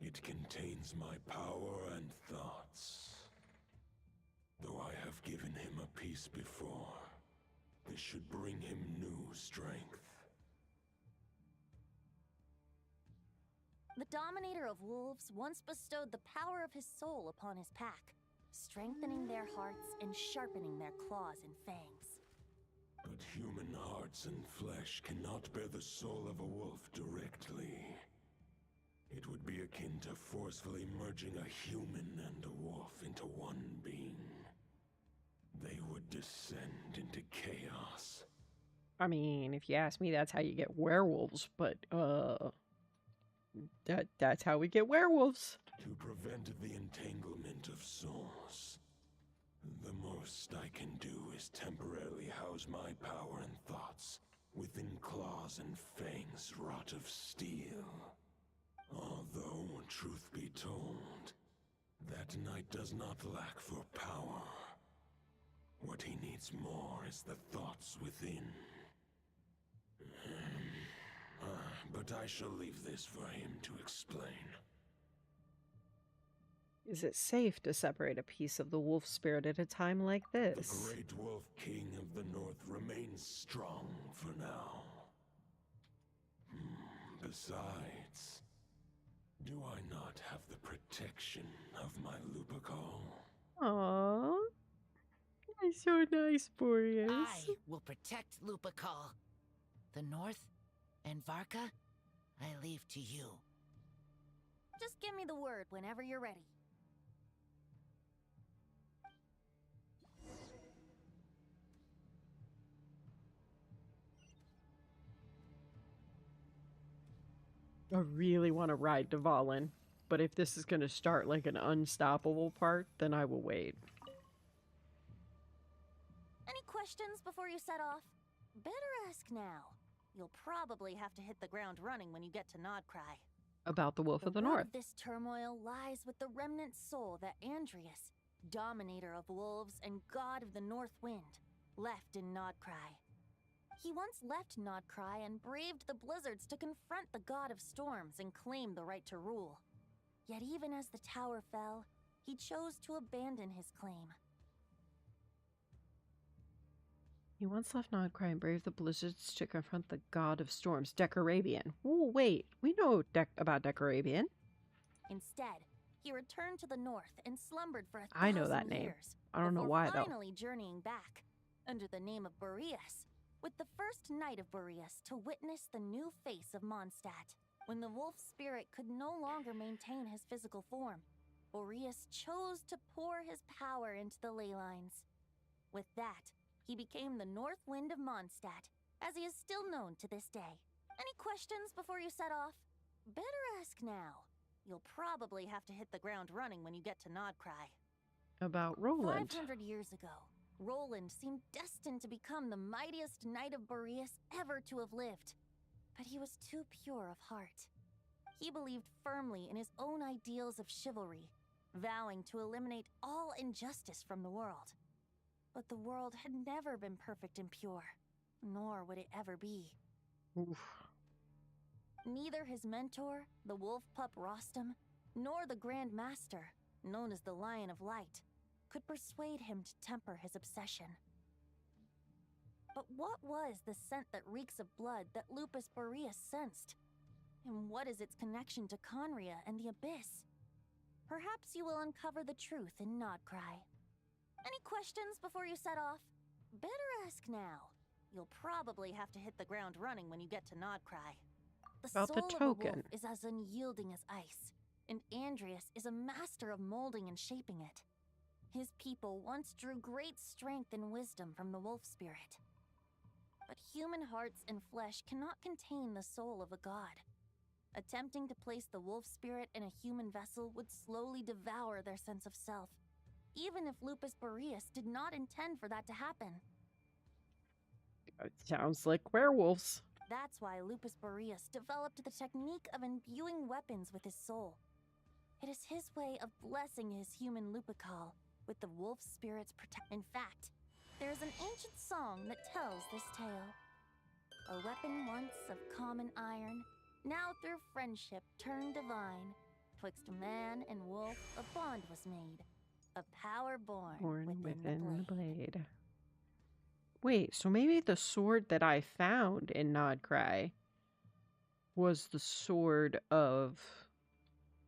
It contains my power and thoughts. Though I have given him a piece before, this should bring him new strength. The Dominator of Wolves once bestowed the power of his soul upon his pack, strengthening their hearts and sharpening their claws and fangs. But human hearts and flesh cannot bear the soul of a wolf directly. It would be akin to forcefully merging a human and a wolf into one being. They would descend into chaos. I mean, if you ask me, that's how you get werewolves, but, that's how we get werewolves. To prevent the entanglement of souls, the most I can do is temporarily house my power and thoughts within claws and fangs wrought of steel. Although, truth be told, that knight does not lack for power. What he needs more is the thoughts within. But I shall leave this for him to explain. Is it safe to separate a piece of the wolf spirit at a time like this? The great wolf king of the north remains strong for now. Besides, do I not have the protection of my Lupacol? Aww. He's so nice, Boreas. I will protect Lupacol. The North and Varka, I leave to you. Just give me the word whenever you're ready. I really want to ride Dvalin, but if this is going to start like an unstoppable part, then I will wait. Any questions before you set off? Better ask now. You'll probably have to hit the ground running when you get to Nodcry. About the Wolf of the root North. of this turmoil lies with the remnant soul that Andrius, dominator of wolves and god of the North Wind, left in Nodcry. He once left Nodcry and braved the blizzards to confront the god of storms and claim the right to rule. Yet even as the tower fell, he chose to abandon his claim. He once left Nodcry and braved the blizzards to confront the god of storms, Decarabian. Ooh, wait, we know about Decarabian. Instead, he returned to the north and slumbered for 1,000 I know that name. years. I don't know why, though. Finally journeying back, under the name of Boreas, with the first knight of Boreas to witness the new face of Mondstadt. When the wolf spirit could no longer maintain his physical form, Boreas chose to pour his power into the ley lines. With that, he became the North Wind of Mondstadt, as he is still known to this day. Any questions before you set off? Better ask now. You'll probably have to hit the ground running when you get to Nodcry. About Roland. 500 years ago, Roland seemed destined to become the mightiest knight of Boreas ever to have lived. But he was too pure of heart. He believed firmly in his own ideals of chivalry, vowing to eliminate all injustice from the world. But the world had never been perfect and pure, nor would it ever be. Oof. Neither his mentor, the wolf pup Rostam, nor the Grand Master, known as the Lion of Light, could persuade him to temper his obsession. But what was the scent that reeks of blood that Lupus Boreas sensed? And what is its connection to Conria and the Abyss? Perhaps you will uncover the truth in Nodcry. Any questions before you set off? Better ask now. You'll probably have to hit the ground running when you get to Nodcry. About the soul of a token. wolf is as unyielding as ice, and Andrius is a master of molding and shaping it. His people once drew great strength and wisdom from the wolf spirit. But human hearts and flesh cannot contain the soul of a god. Attempting to place the wolf spirit in a human vessel would slowly devour their sense of self, even if Lupus Boreas did not intend for that to happen. It sounds like werewolves. That's why Lupus Boreas developed the technique of imbuing weapons with his soul. It is his way of blessing his human Lupacol with the wolf spirit's protection. In fact, there is an ancient song that tells this tale. A weapon once of common iron, now through friendship turned divine. Twixt man and wolf a bond was made, a power born within the blade. Wait, so maybe the sword that I found in Nodcry was the sword of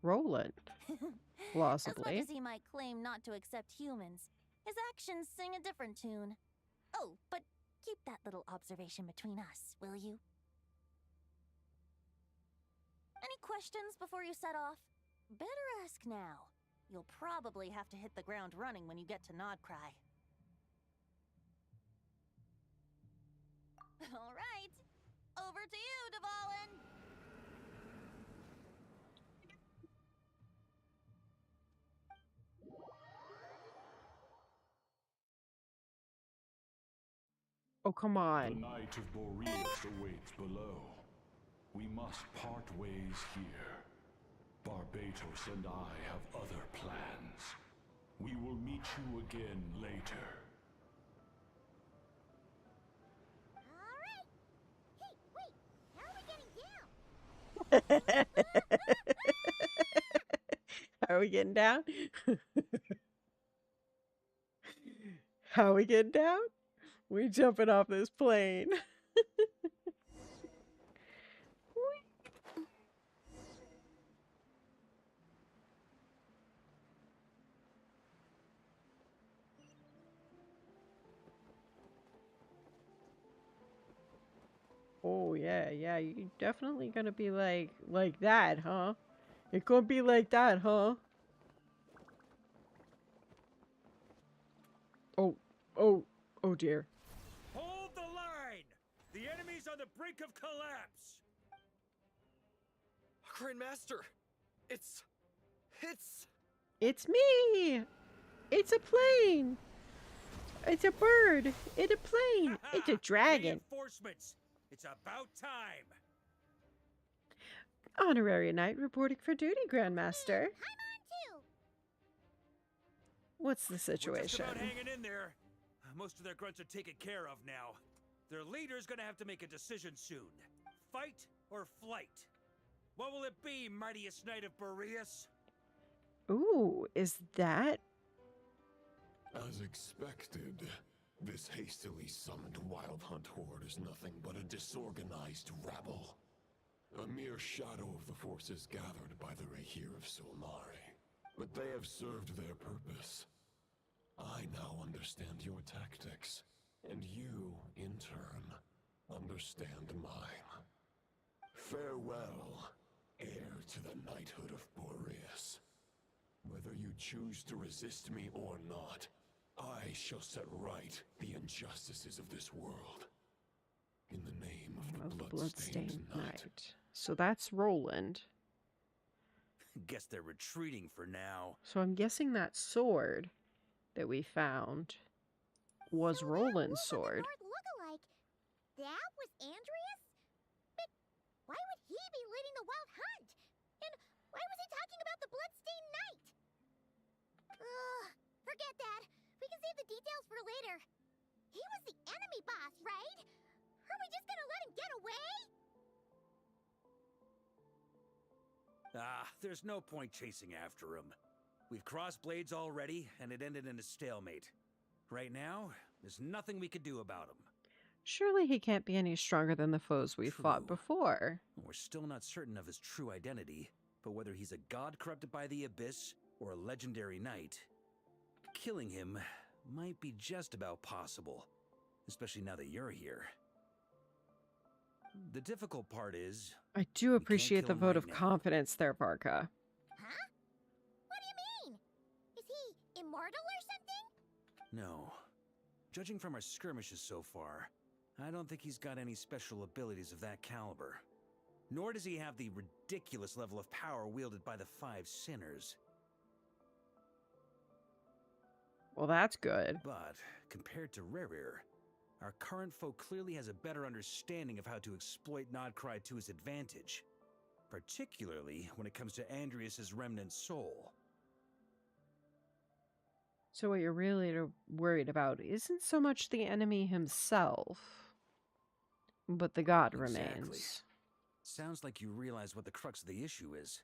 Roland, plausibly. As much as he might claim not to accept humans, his actions sing a different tune. Oh, but keep that little observation between us, will you? Any questions before you set off? Better ask now. You'll probably have to hit the ground running when you get to Nodcry. All right, over to you, Dvalin. Oh, come on. The Knight of Boreas awaits below. We must part ways here. Barbatos and I have other plans. We will meet you again later. Alright! Hey, wait! How are we getting down? I Are we getting down? How we getting down? We jumping off this plane. Oh yeah, yeah, you definitely gonna be like that, huh? It gonna be like that, huh? Oh, oh, oh dear. Hold the line! The enemy's on the brink of collapse! Grandmaster! It's It's me! It's a plane! It's a bird! It's a plane! It's a dragon! Reinforcements! It's about time! Honorary Knight reporting for duty, Grandmaster. What's the situation? We're just about hanging in there. Most of their grunts are taken care of now. Their leader's gonna have to make a decision soon. Fight or flight? What will it be, mightiest knight of Boreas? Ooh, is that... As expected, this hastily summoned Wild Hunt horde is nothing but a disorganized rabble. A mere shadow of the forces gathered by the Rahir of Solmari. But they have served their purpose. I now understand your tactics, and you, in turn, understand mine. Farewell, heir to the knighthood of Boreas. Whether you choose to resist me or not, I shall set right the injustices of this world. In the name of the bloodstained Knight. So that's Roland. Guess they're retreating for now. So I'm guessing that sword that we found was Roland's sword. Look-alike. That was Andreas? But why would he be leading the Wild Hunt? And why was he talking about the Bloodstained Knight? Ugh, forget that. We can save the details for later. He was the enemy boss, right? Are we just gonna let him get away? There's no point chasing after him. We've crossed blades already, and it ended in a stalemate. Right now, there's nothing we could do about him. Surely he can't be any stronger than the foes we fought before. We're still not certain of his true identity, but whether he's a god corrupted by the Abyss or a legendary knight, killing him might be just about possible, especially now that you're here. The difficult part is... I do appreciate the vote of confidence there, Varka. Huh? What do you mean? Is he immortal or something? No. Judging from our skirmishes so far, I don't think he's got any special abilities of that caliber. Nor does he have the ridiculous level of power wielded by the 5 sinners. Well, that's good. But, compared to Rerir, our current foe clearly has a better understanding of how to exploit Nodcry to his advantage. Particularly when it comes to Andreas' remnant soul. So what you're really worried about isn't so much the enemy himself, but the god remains. Sounds like you realize what the crux of the issue is.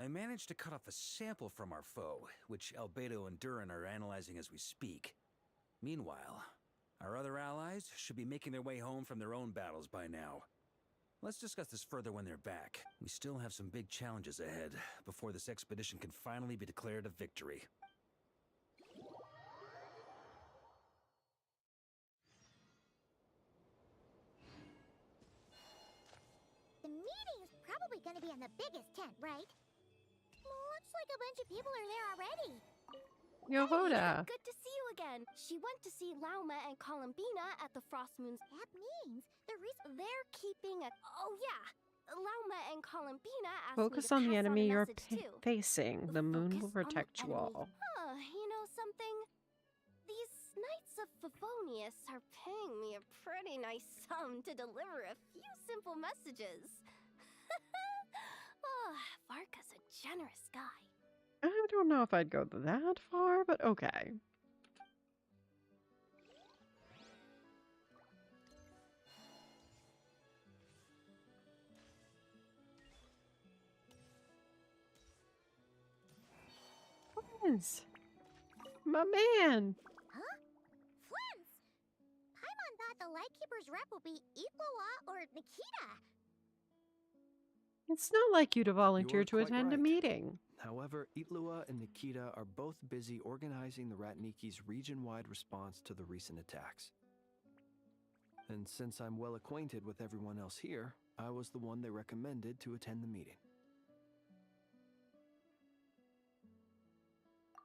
I managed to cut off a sample from our foe, which Albedo and Durin are analyzing as we speak. Meanwhile, our other allies should be making their way home from their own battles by now. Let's discuss this further when they're back. We still have some big challenges ahead before this expedition can finally be declared a victory. The meeting's probably gonna be in the biggest tent, right? Looks like a bunch of people are there already. Yohoda. Good to see you again. She went to see Lauma and Columbina at the Frost Moon's. That means They're keeping a. Oh yeah, Lauma and Columbina asked Focus me to on the pass enemy a you're message too. facing. The moon will Focus on the protect you enemy. all. You know something? These Knights of Favonius are paying me a pretty nice sum to deliver a few simple messages. Oh, Varka's a generous guy. I don't know if I'd go that far, but okay. Flans! My man! Huh? Flans! Paimon thought the Lightkeeper's rep would be Ipawa or Nikita. It's not like you to volunteer You're to quite attend a right. meeting. However, Itlua and Nikita are both busy organizing the Ratniki's region-wide response to the recent attacks. And since I'm well acquainted with everyone else here, I was the one they recommended to attend the meeting.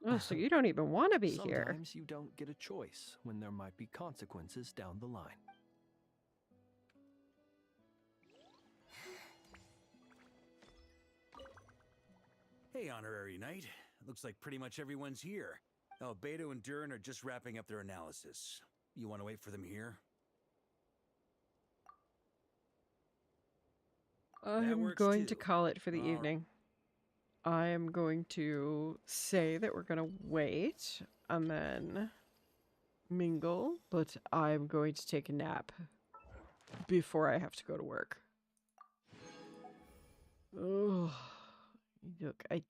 Oh, so you don't even want to be here. Sometimes you don't get a choice when there might be consequences down the line. Hey, Honorary Knight. Looks like pretty much everyone's here. Beto and Durin are just wrapping up their analysis. You want to wait for them here? I'm going to call it for the evening. I am going to say that we're going to wait and then mingle, but I'm going to take a nap before I have to go to work. Oh, look, I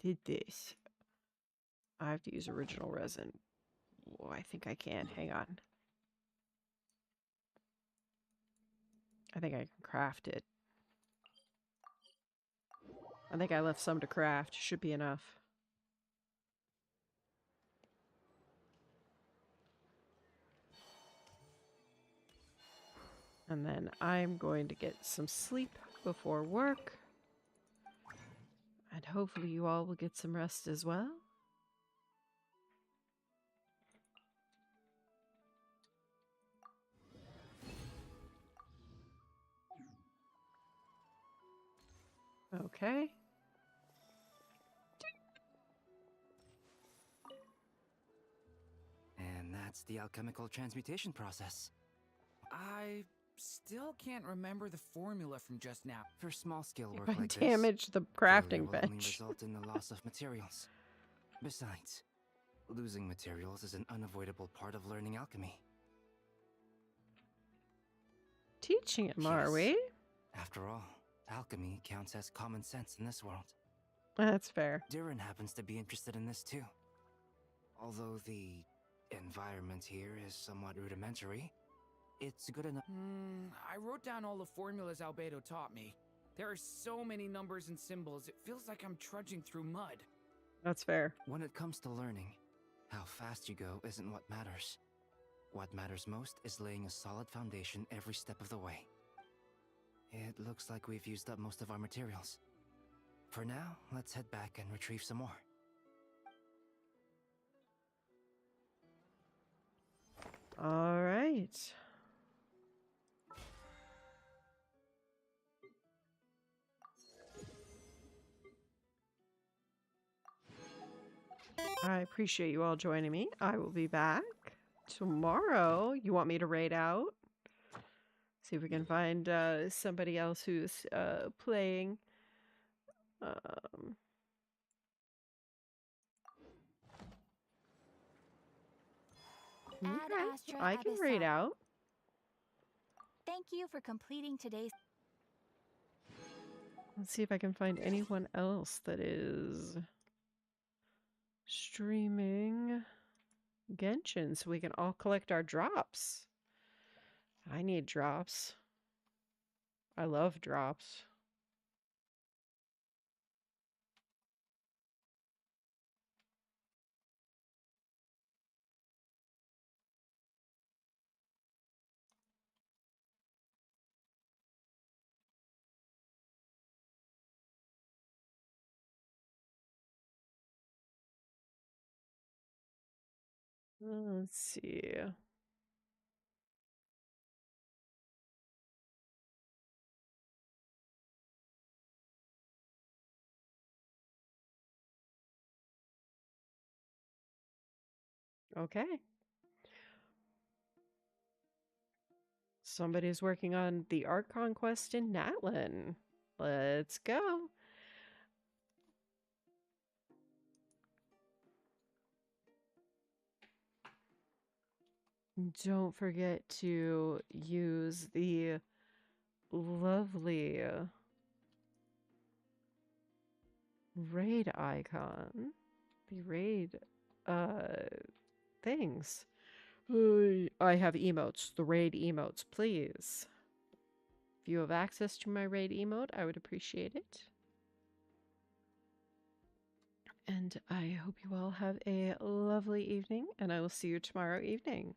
did this. I have to use original resin. Oh, I think I can. Hang on. I think I can craft it. I think I left some to craft. Should be enough. And then I'm going to get some sleep before work. And hopefully you all will get some rest as well. Okay. And that's the alchemical transmutation process. I still can't remember the formula from just now. For small-scale work If I like damage the this, crafting failure will only bench. result in the loss of materials. Besides, losing materials is an unavoidable part of learning alchemy. Teaching him, are we? After all, alchemy counts as common sense in this world. That's fair. Durin happens to be interested in this too. Although the environment here is somewhat rudimentary, it's good enough. I wrote down all the formulas Albedo taught me. There are so many numbers and symbols, it feels like I'm trudging through mud. That's fair. When it comes to learning, how fast you go isn't what matters. What matters most is laying a solid foundation every step of the way. It looks like we've used up most of our materials. For now, let's head back and retrieve some more. All right. I appreciate you all joining me. I will be back tomorrow. You want me to raid out? See if we can find somebody else who's playing. Ad Okay, Astra I can raid Abyssal. out. Thank you for completing today's. Let's see if I can find anyone else that is streaming Genshin so we can all collect our drops. I need drops. I love drops. Let's see. Okay. Somebody's working on the Archon quest in Natlin. Let's go. Don't forget to use the lovely raid icon the raid things. I have emotes, the raid emotes, please. If you have access to my raid emote, I would appreciate it. And I hope you all have a lovely evening, and I will see you tomorrow evening.